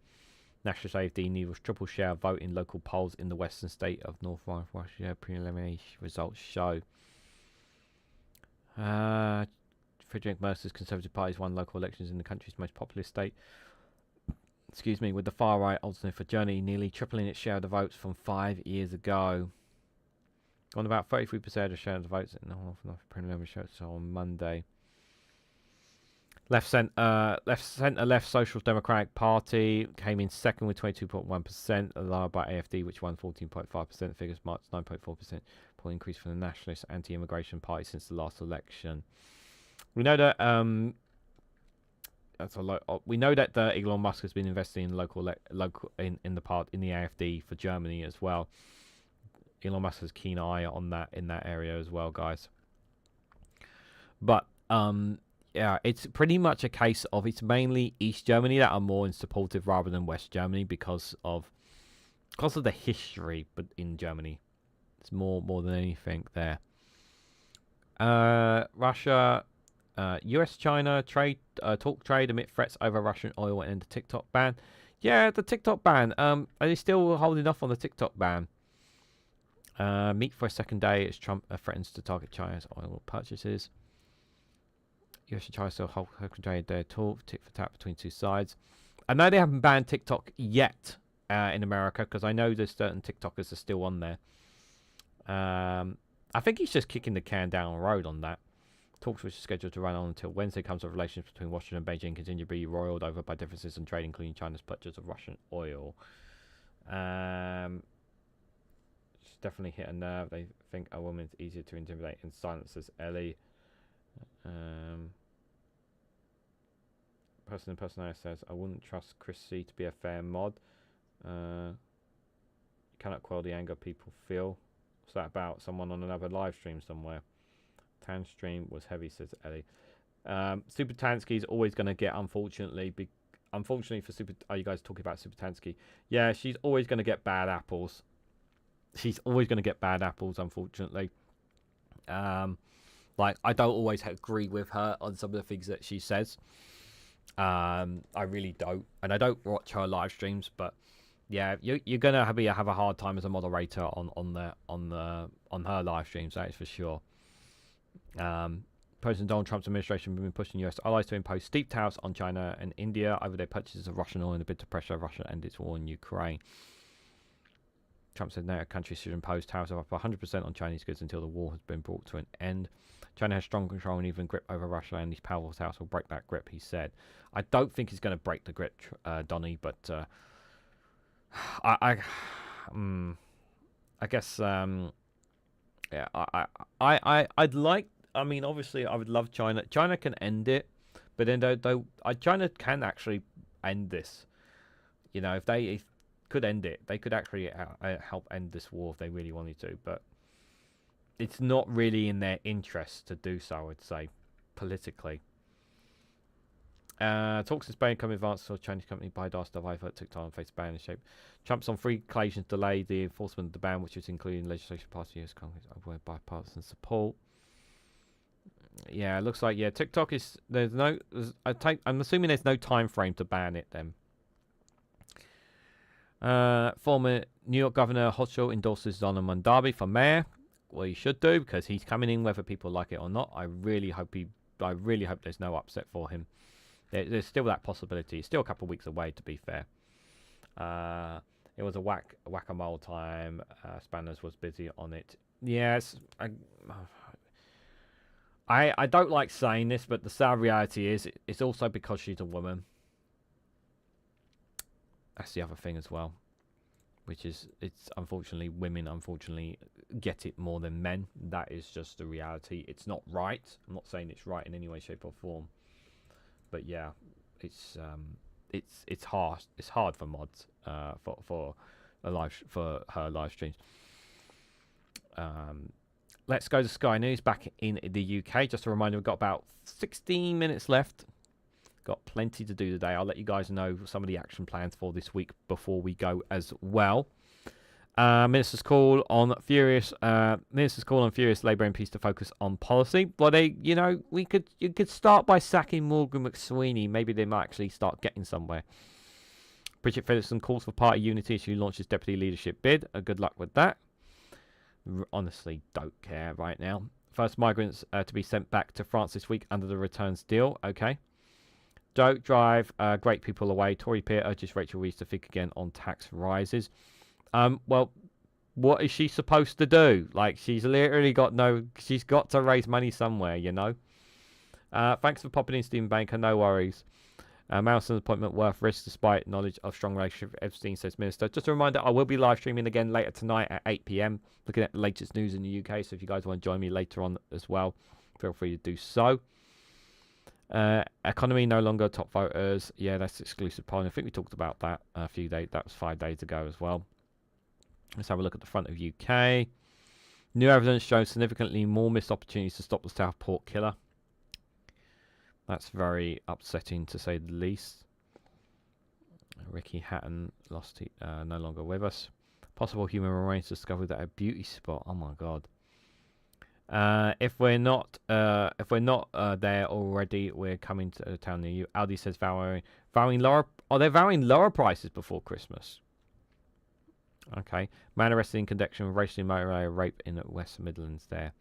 Nationalist AfD needs triple share vote in local polls in the western state of North Rhine-Westphalia. Preliminary results show. Friedrich Mercer's Conservative Party won local elections in the country's most populous state. With the far-right alternate for Germany nearly tripling its share of the votes from 5 years ago. On about 33% of the share of the votes in the North preliminary results on Monday. Left Social Democratic Party came in second with 22.1%, allowed by AfD, which won 14.5%. Figures marked 9.4% point increase for the Nationalist Anti-Immigration Party since the last election. We know that we know that Elon Musk has been investing in in the AfD for Germany as well. Elon Musk has a keen eye on that in that area as well, guys. But yeah, it's pretty much a case of it's mainly East Germany that are more supportive rather than West Germany because of the history. But in Germany, it's more than anything there. Russia. US-China trade amid threats over Russian oil and the TikTok ban. Yeah, the TikTok ban. Are they still holding off on the TikTok ban? Meet for a second day as Trump threatens to target China's oil purchases. US and China still hold their talk, tit for tat between two sides. I know they haven't banned TikTok yet in America, because I know there's certain TikTokers are still on there. I think he's just kicking the can down the road on that. Talks which are scheduled to run on until Wednesday comes of relations between Washington and Beijing continue to be roiled over by differences in trade, including China's purchase of Russian oil. It's definitely hit a nerve. They think a woman's easier to intimidate and silence, says Ellie. Person impersonator says, I wouldn't trust Chris C to be a fair mod. You cannot quell the anger people feel. What's that about? Someone on another live stream somewhere. Tan stream was heavy, says Ellie. Super Tansky is always going to get, unfortunately, for Super... Are you guys talking about Super Tansky? Yeah, she's always going to get bad apples. She's always going to get bad apples, unfortunately. Like, I don't always agree with her on some of the things that she says. I really don't. And I don't watch her live streams, but yeah, you're going to have a hard time as a moderator on her live streams, that is for sure. President Donald Trump's administration has been pushing US allies to impose steep tariffs on China and India over their purchases of Russian oil in a bid to pressure Russia to end its war in Ukraine. Trump said NATO countries should impose tariffs of up 100% on Chinese goods until the war has been brought to an end. China has strong control and even grip over Russia, and these powerful tariffs will break that grip, he said. I don't think he's going to break the grip, Donny, but I guess yeah, I'd like. I mean, obviously, I would love China. China can end it, but then China can actually end this. You know, if they could end it, they could actually help end this war if they really wanted to. But it's not really in their interest to do so, I'd say, politically. Talks in Spain come in advance of Chinese company Baidu Divert took time and face ban in shape. Trump's on 3 occasions delayed the enforcement of the ban, which is including legislation passed US Congress over bipartisan support. Yeah, it looks like TikTok is I'm assuming there's no time frame to ban it then. Former New York Governor Hochul endorses Donald Mondavi for mayor. Well, he should do, because he's coming in whether people like it or not. I really hope there's no upset for him. There's still that possibility. It's still a couple of weeks away, to be fair. It was a whack-a-mole time. Spanners was busy on it. Yes, I don't like saying this, but the sad reality is it's also because she's a woman. That's the other thing as well, which is it's unfortunately women get it more than men. That is just the reality. It's not right. I'm not saying it's right in any way, shape, or form. But yeah, it's hard. It's hard for mods for her live streams. Let's go to Sky News back in the UK. Just a reminder, we've got about 16 minutes left. Got plenty to do today. I'll let you guys know some of the action plans for this week before we go as well. Minister's call on furious Labour MPs to focus on policy. Well, you could start by sacking Morgan McSweeney. Maybe they might actually start getting somewhere. Bridget Phillipson calls for party unity as she launches deputy leadership bid. Good luck with that. Honestly, don't care right now. First migrants to be sent back to France this week under the returns deal. Okay. Don't drive great people away. Tory peer urges Rachel Reeves to think again on tax rises. Well, what is she supposed to do? Like, she's literally she's got to raise money somewhere, you know. Thanks for popping in, Stephen Banker. No worries. Melson's appointment worth risk despite knowledge of strong relationship with Epstein, says Minister. Just a reminder, I will be live streaming again later tonight at 8 p.m. looking at the latest news in the UK. So if you guys want to join me later on as well, feel free to do so. Economy no longer top voters. Yeah, that's exclusive polling. I think we talked about that a few days. That was 5 days ago as well. Let's have a look at the front of UK. New evidence shows significantly more missed opportunities to stop the Southport killer. That's very upsetting, to say the least. Ricky Hatton lost. No longer with us. Possible human remains discovered at a beauty spot. Oh my god. If we're not there already, we're coming to a town near you. Aldi says vowing lower. Are they vowing lower prices before Christmas? Okay. Man arrested in connection with racially motivated rape in the West Midlands there.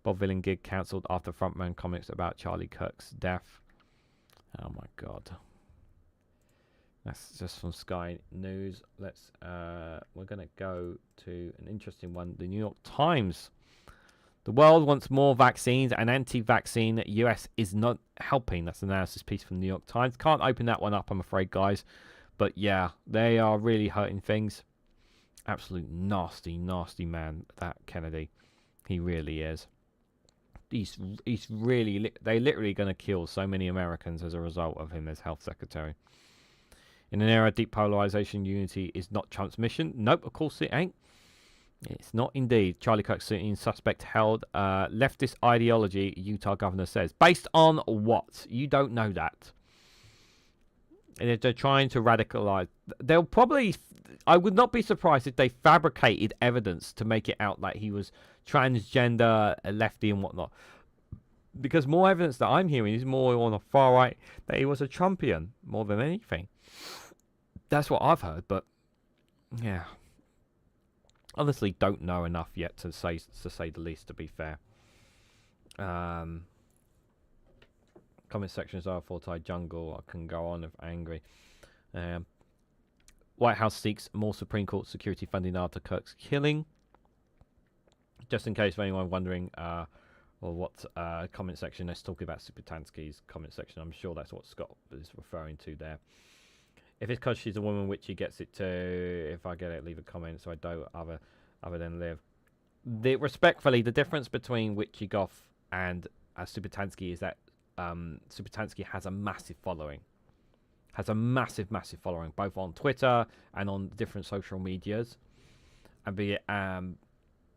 Bob Villain gig cancelled after frontman comments about Charlie Kirk's death. Oh my god. That's just from Sky News. We're gonna go to an interesting one. The New York Times. The world wants more vaccines and anti-vaccine US is not helping. That's an analysis piece from the New York Times. Can't open that one up, I'm afraid, guys. But yeah, they are really hurting things. Absolute nasty, nasty man, that Kennedy. He really is. He's really, they're literally going to kill so many Americans as a result of him as health secretary. In an era of deep polarization, unity is not Trump's mission. Nope, of course it ain't. It's not indeed. Charlie Kirk sitting suspect held leftist ideology, Utah governor says. Based on what? You don't know that. And they're trying to radicalize. They'll probably... I would not be surprised if they fabricated evidence to make it out like he was transgender, a lefty and whatnot. Because more evidence that I'm hearing is more on the far right that he was a Trumpian more than anything. That's what I've heard, but yeah. Honestly, don't know enough yet to say the least, to be fair. Comment sections are Forti Jungle. I can go on if angry. White House seeks more Supreme Court security funding after Kirk's killing. Just in case for anyone wondering, what comment section, let's talk about Supitansky's comment section. I'm sure that's what Scott is referring to there. If it's because she's a woman, which he gets it to, if I get it, leave a comment so I don't other than live. Respectfully, the difference between Witchy Goth and Supitansky is that Supitansky has a massive following. Has a massive following, both on Twitter and on different social medias. And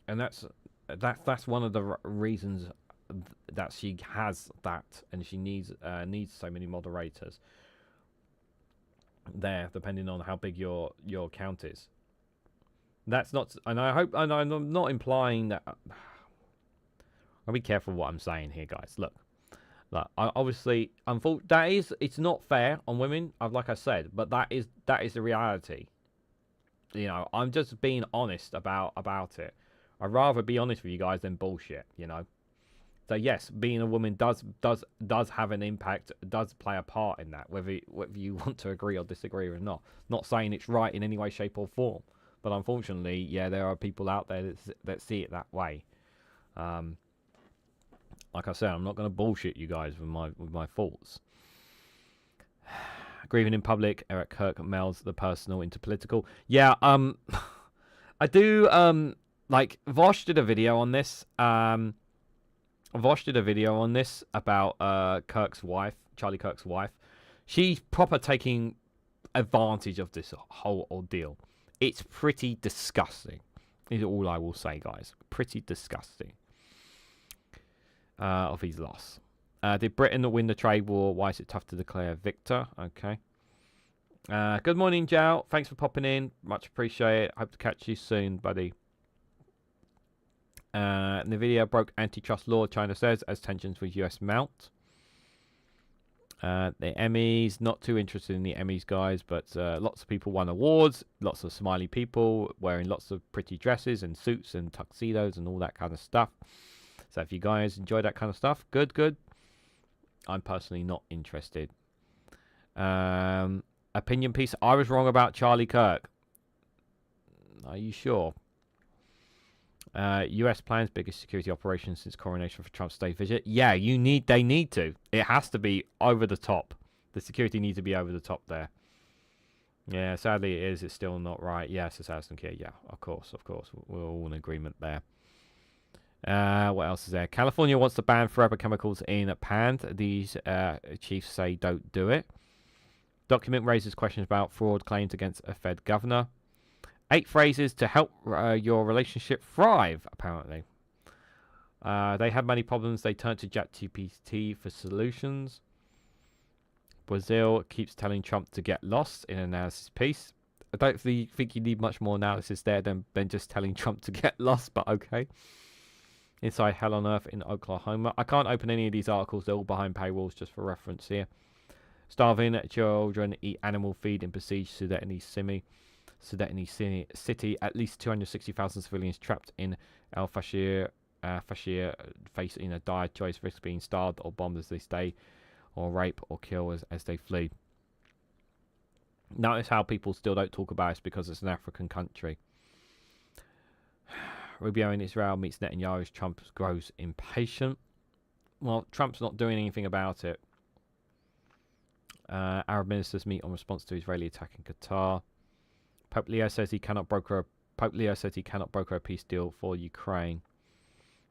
that's one of the reasons that she has that, and she needs so many moderators there, depending on how big your account is. That's not, and I hope, and I'm not implying that. I'll be careful what I'm saying here, guys. Look, obviously, it's not fair on women, like I said, but that is the reality. You know, I'm just being honest about it. I'd rather be honest with you guys than bullshit. You know. So yes, being a woman does have an impact, does play a part in that, whether you want to agree or disagree or not. Not saying it's right in any way, shape or form, but unfortunately, yeah, there are people out there that see it that way. Like I said, I'm not going to bullshit you guys with my thoughts. Grieving in public, Eric Kirk melds the personal into political. Yeah, I do. Like Vosh did a video on this. Vosh did a video on this about Kirk's wife, Charlie Kirk's wife. She's proper taking advantage of this whole ordeal. It's pretty disgusting, is all I will say, guys. Pretty disgusting of his loss. Did Britain win the trade war? Why is it tough to declare victor? Okay. Good morning, Joe. Thanks for popping in. Much appreciated. Hope to catch you soon, buddy. Nvidia broke antitrust law, China says, as tensions with US mount. The Emmys, not too interested in the Emmys, guys, but lots of people won awards, lots of smiley people wearing lots of pretty dresses and suits and tuxedos and all that kind of stuff. So if you guys enjoy that kind of stuff, good. I'm personally not interested. Opinion piece, I was wrong about Charlie Kirk. Are you sure? US plans biggest security operation since coronation for Trump's state visit. Yeah, they need to. It has to be over the top. The security needs to be over the top there. Yeah, sadly it is. It's still not right. Yes, it's Aston Care. Yeah, of course. We're all in agreement there. What else is there? California wants to ban forever chemicals in Pand. These chiefs say don't do it. Document raises questions about fraud claims against a Fed governor. 8 phrases to help your relationship thrive, apparently. They had many problems. They turned to ChatGPT for solutions. Brazil keeps telling Trump to get lost in an analysis piece. I don't think you need much more analysis there than just telling Trump to get lost, but okay. Inside Hell on Earth in Oklahoma. I can't open any of these articles. They're all behind paywalls, just for reference here. Starving children eat animal feed in besieged Sudanese Simi. city. At least 260,000 civilians trapped in El Fashir facing a dire choice, risk being starved or bombed as they stay, or rape or kill as they flee. Notice how people still don't talk about it because it's an African country. Rubio in Israel meets Netanyahu as Trump grows impatient. Well, Trump's not doing anything about it. Arab ministers meet on response to Israeli attack in Qatar. Pope Leo says he cannot broker a peace deal for Ukraine.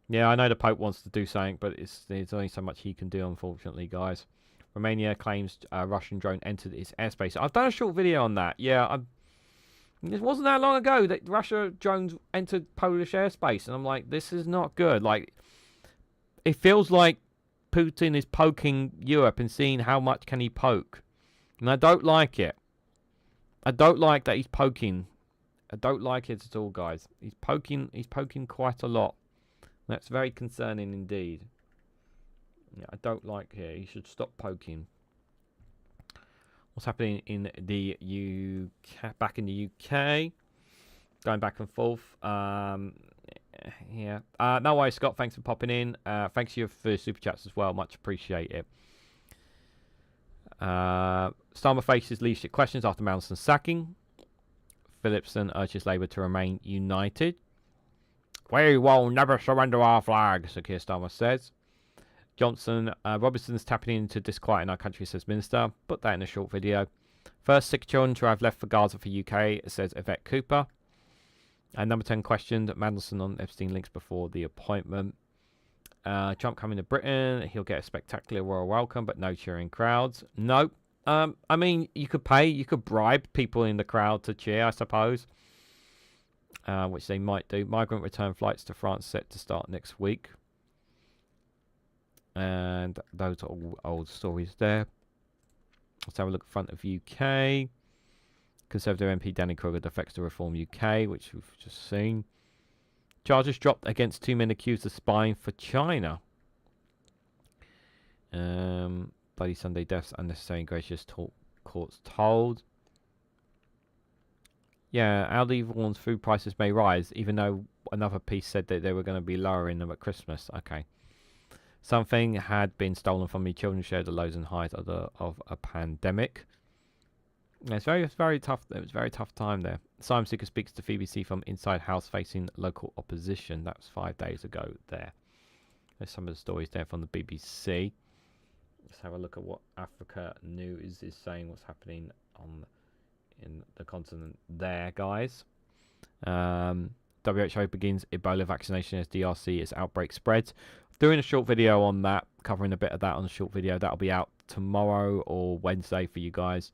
Yeah, I know the Pope wants to do something, but there's only so much he can do, unfortunately, guys. Romania claims a Russian drone entered its airspace. I've done a short video on that. Yeah, it wasn't that long ago that Russia drones entered Polish airspace, and I'm like, this is not good. Like, it feels like Putin is poking Europe and seeing how much can he poke, and I don't like it. I don't like that he's poking. I don't like it at all, guys. He's poking quite a lot. That's very concerning indeed. Yeah, I don't like it. He should stop poking. What's happening in the UK? Back in the UK, going back and forth. Yeah. No worries, Scott. Thanks for popping in. Thanks you for super chats as well. Much appreciate it. Starmer faces leadership questions after Madison's sacking. Phillipson urges Labour to remain united. We will never surrender our flag, Sir Keir Starmer says. Johnson, Robertson's tapping into disquiet in our country, says Minister. Put that in a short video. First 6 children to have left for Gaza for UK, says Yvette Cooper. And number 10 questioned Mandelson on Epstein links before the appointment. Trump coming to Britain. He'll get a spectacular royal welcome, but no cheering crowds. No. I mean, you could bribe people in the crowd to cheer, I suppose. Which they might do. Migrant return flights to France set to start next week. And those are all old stories there. Let's have a look at front of UK. Conservative MP Danny Kruger defects to Reform UK, which we've just seen. Charges dropped against 2 men accused of spying for China. Bloody Sunday deaths, unnecessary and gracious courts told. Yeah, Aldi warns food prices may rise, even though another piece said that they were going to be lowering them at Christmas. Okay. Something had been stolen from me. Children shared the lows and highs of a pandemic. Yeah, it's very tough. It was a very tough time there. Simon Seeker speaks to BBC from inside house facing local opposition. That was 5 days ago there. There's some of the stories there from the BBC. Let's have a look at what Africa News is saying. What's happening in the continent there, guys. WHO begins Ebola vaccination as DRC as outbreak spreads. Doing a short video on that, covering a bit of that on a short video. That'll be out tomorrow or Wednesday for you guys.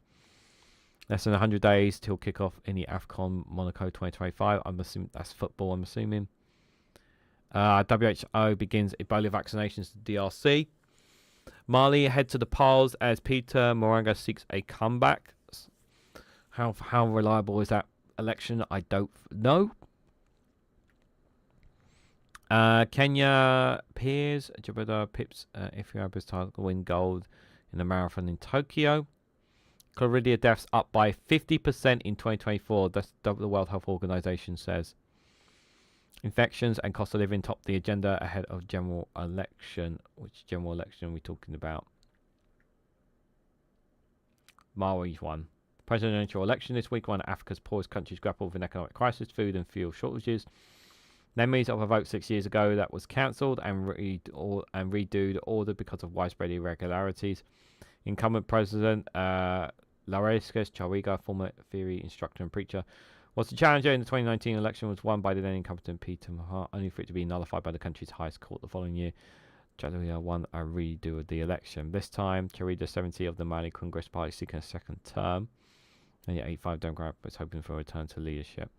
Less than 100 days till kickoff in the AFCON Monaco 2025. I'm assuming that's football, I'm assuming. WHO begins Ebola vaccinations to DRC. Mali head to the polls as Peter Moranga seeks a comeback. How reliable is that election? I don't know. Kenya peers Djibouti pips Ethiopia's target to win gold in the marathon in Tokyo. Chlamydia deaths up by 50% in 2024. That's what the World Health Organization says. Infections and cost of living top the agenda ahead of general election. Which general election are we talking about? Mali's won. Presidential election this week. One of Africa's poorest countries grapple with an economic crisis, food and fuel shortages. Memories of a vote 6 years ago that was cancelled and redoed ordered because of widespread irregularities. Incumbent President Larescas Chariga, former theory instructor and preacher, was the challenger in the 2019 election, was won by the then incompetent Peter Mahar, only for it to be nullified by the country's highest court the following year. Chariga won a redo of the election. This time, Chariga, 70 of the Mali Congress Party, seeking a second term. And yet 85 Democrat was hoping for a return to leadership.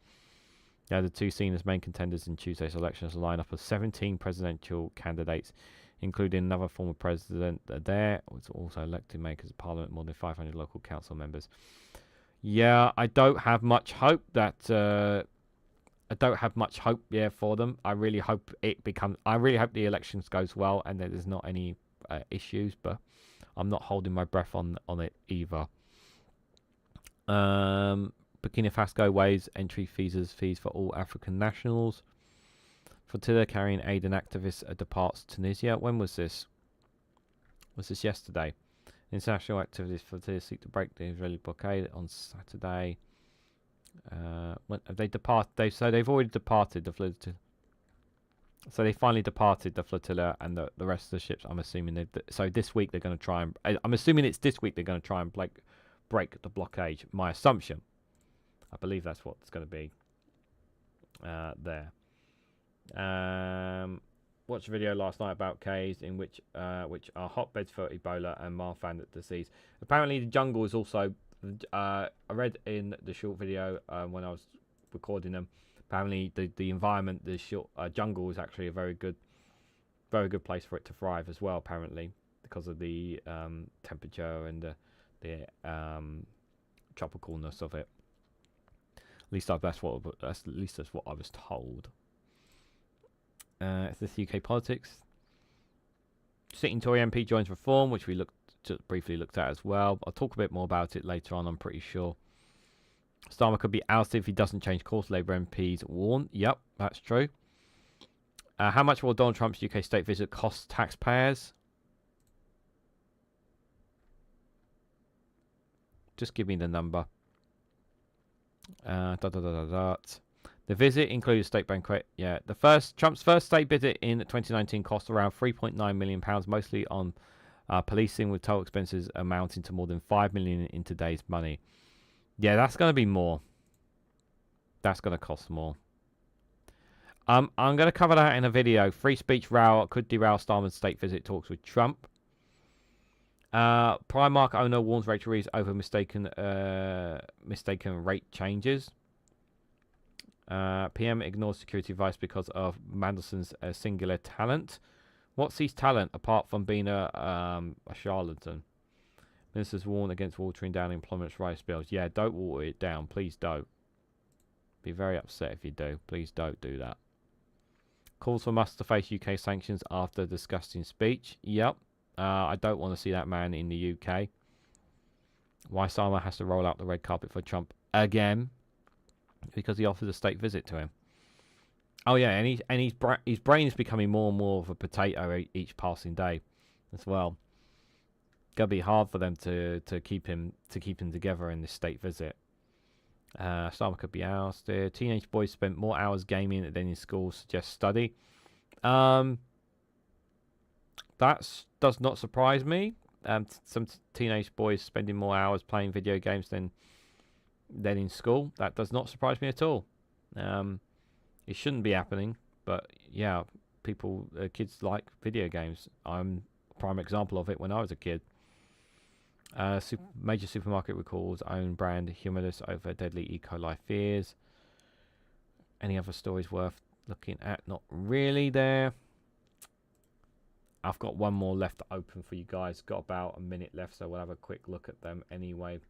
The two seen as main contenders in Tuesday's election is a lineup of 17 presidential candidates, including another former president there, was also elected makers of parliament, more than 500 local council members. Yeah, I don't have much hope that for them. I really hope the elections goes well and that there's not any issues, but I'm not holding my breath on it either. Burkina Faso waives entry fees for all African nationals. Flotilla carrying aid and activists departs Tunisia. When was this? Was this yesterday? International activities flotilla seek to break the Israeli blockade on Saturday. When have they departed? They've already departed the flotilla. So they finally departed the flotilla and the rest of the ships. I'm assuming so this week they're going to try and. I'm assuming it's this week they're going to try and break the blockade. My assumption. I believe that's what it's going to be. There. Watched a video last night about caves in which are hotbeds for Ebola and Marfan disease. Apparently, the jungle is also. I read in the short video when I was recording them. Apparently, the environment, the short jungle, is actually a very good place for it to thrive as well. Apparently, because of the temperature and the tropicalness of it. At least that's what I was told. Is this UK politics? Sitting Tory MP joins Reform, which we briefly looked at as well. I'll talk a bit more about it later on, I'm pretty sure. Starmer could be ousted if he doesn't change course, Labour MPs warn. Yep, that's true. How much will Donald Trump's UK state visit cost taxpayers? Just give me the number. The visit included state banquet. Yeah, Trump's first state visit in 2019 cost around £3.9 million, mostly on policing, with total expenses amounting to more than $5 million in today's money. Yeah, that's going to be more. That's going to cost more. I'm going to cover that in a video. Free speech row could derail Starmer's state visit talks with Trump. Primark owner warns Rachel Reeves over mistaken rate changes. PM ignores security advice because of Mandelson's singular talent. What's his talent apart from being a charlatan? Ministers warn against watering down employment rights bills. Yeah, don't water it down. Please don't. Be very upset if you do. Please don't do that. Calls for Musk to face UK sanctions after disgusting speech. Yep. I don't want to see that man in the UK. Why Starmer has to roll out the red carpet for Trump again? Because he offers a state visit to him. Oh yeah, and his brain is becoming more and more of a potato each passing day, as well. Gonna be hard for them to keep him together in this state visit. Starmer could be ousted. Teenage boys spent more hours gaming than in school, suggests study. That does not surprise me. Some teenage boys spending more hours playing video games than in school. That does not surprise me at all. It shouldn't be happening, but yeah, kids like video games. I'm a prime example of it when I was a kid. Major supermarket recalls own brand Humulus over deadly E. coli fears. Any other stories worth looking at? Not really there. I've got one more left open for you guys. Got about a minute left, so we'll have a quick look at them anyway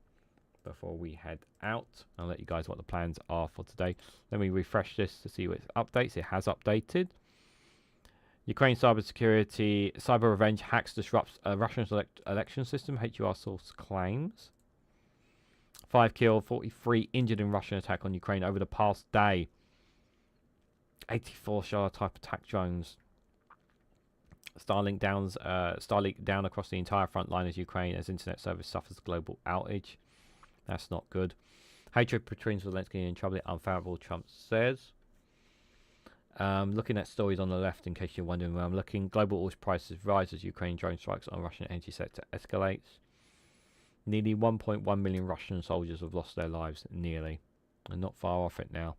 before we head out. I'll let you guys what the plans are for today. Let me refresh this to see what updates. It has updated. Ukraine cyber revenge hacks disrupts Russian election system. HUR source claims. 5 killed, 43 injured in Russian attack on Ukraine over the past day. 84 Shah type attack drones. Starlink down across the entire front line as Ukraine as internet service suffers global outage. That's not good. Hatred between Zelensky and trouble unfavorable, Trump says. Looking at stories on the left, in case you're wondering where I'm looking. Global oil prices rise as Ukraine drone strikes on Russian energy sector escalates. Nearly 1.1 million Russian soldiers have lost their lives, nearly. And not far off it now.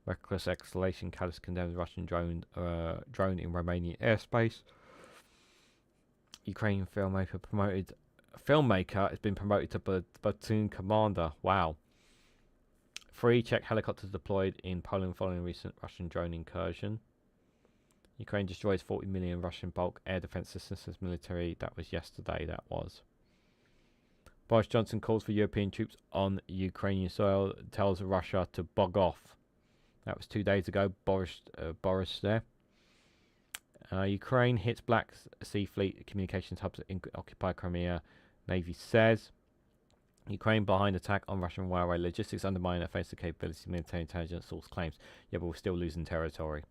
Reckless escalation, Callas condemns Russian drone in Romanian airspace. Ukrainian filmmaker has been promoted to platoon commander. Wow. 3 Czech helicopters deployed in Poland following recent Russian drone incursion. Ukraine destroys 40 million Russian bulk air defense systems military. That was yesterday, that was. Boris Johnson calls for European troops on Ukrainian soil, tells Russia to bug off. That was 2 days ago, Boris there. Ukraine hits Black Sea Fleet communications hubs in occupied Crimea, Navy says. Ukraine behind attack on Russian railway logistics undermine offensive capability to maintain intelligence source claims. Yeah, but we're still losing territory.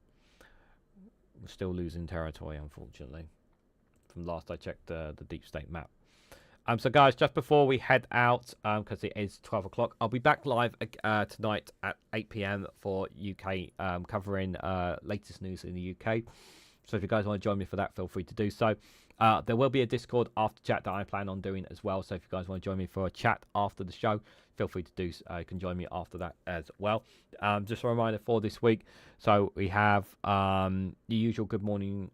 We're still losing territory, unfortunately. From last I checked the deep state map. So guys, just before we head out, because it is 12 o'clock, I'll be back live tonight at 8 p.m. for UK, covering latest news in the UK. So if you guys want to join me for that, feel free to do so. There will be a Discord after chat that I plan on doing as well. So if you guys want to join me for a chat after the show, feel free to do so. You can join me after that as well. Just a reminder for this week. So we have the usual Good Morning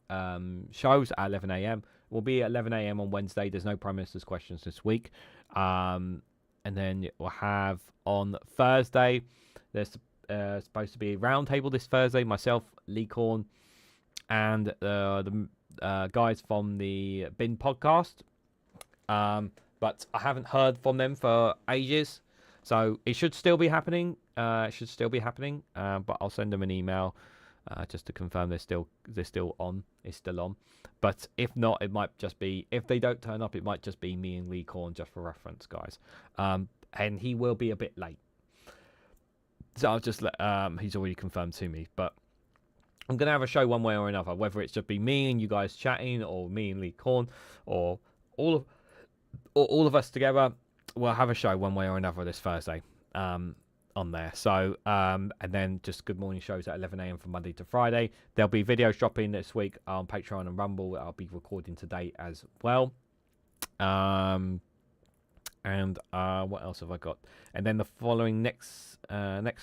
shows at 11 a.m. We'll be at 11 a.m. on Wednesday. There's no Prime Minister's questions this week. And then we'll have on Thursday, there's supposed to be a roundtable this Thursday. Myself, Lee Corn, and the guys from the Bin podcast. But I haven't heard from them for ages. So it should still be happening. But I'll send them an email just to confirm they're still on. It's still on. But if not, it might just be, if they don't turn up, it might just be me and Lee Corn, just for reference, guys. And he will be a bit late. So I'll just let he's already confirmed to me. But I'm gonna have a show one way or another, whether it's just be me and you guys chatting, or me and Lee Corn, or all of us together. We'll have a show one way or another this Thursday on there. So and then just Good Morning shows at 11 a.m. from Monday to Friday. There'll be videos dropping this week on Patreon and Rumble. I'll be recording today as well. And what else have I got? And then the following next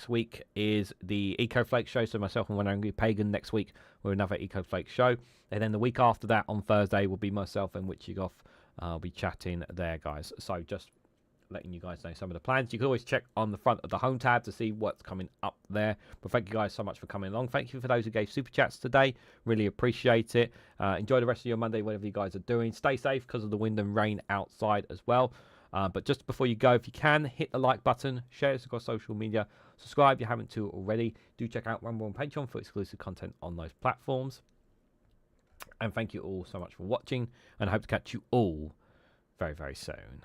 week is the EcoFlake show. So myself and One Angry Pagan next week with another EcoFlake show. And then the week after that on Thursday will be myself and Witchigoff. I'll be chatting there, guys. So just letting you guys know some of the plans. You can always check on the front of the home tab to see what's coming up there. But thank you guys so much for coming along. Thank you for those who gave super chats today. Really appreciate it. Enjoy the rest of your Monday, whatever you guys are doing. Stay safe because of the wind and rain outside as well. But just before you go, if you can, hit the like button, share this across social media, subscribe if you haven't to already. Do check out Rumble and Patreon for exclusive content on those platforms. And thank you all so much for watching, and I hope to catch you all very, very soon.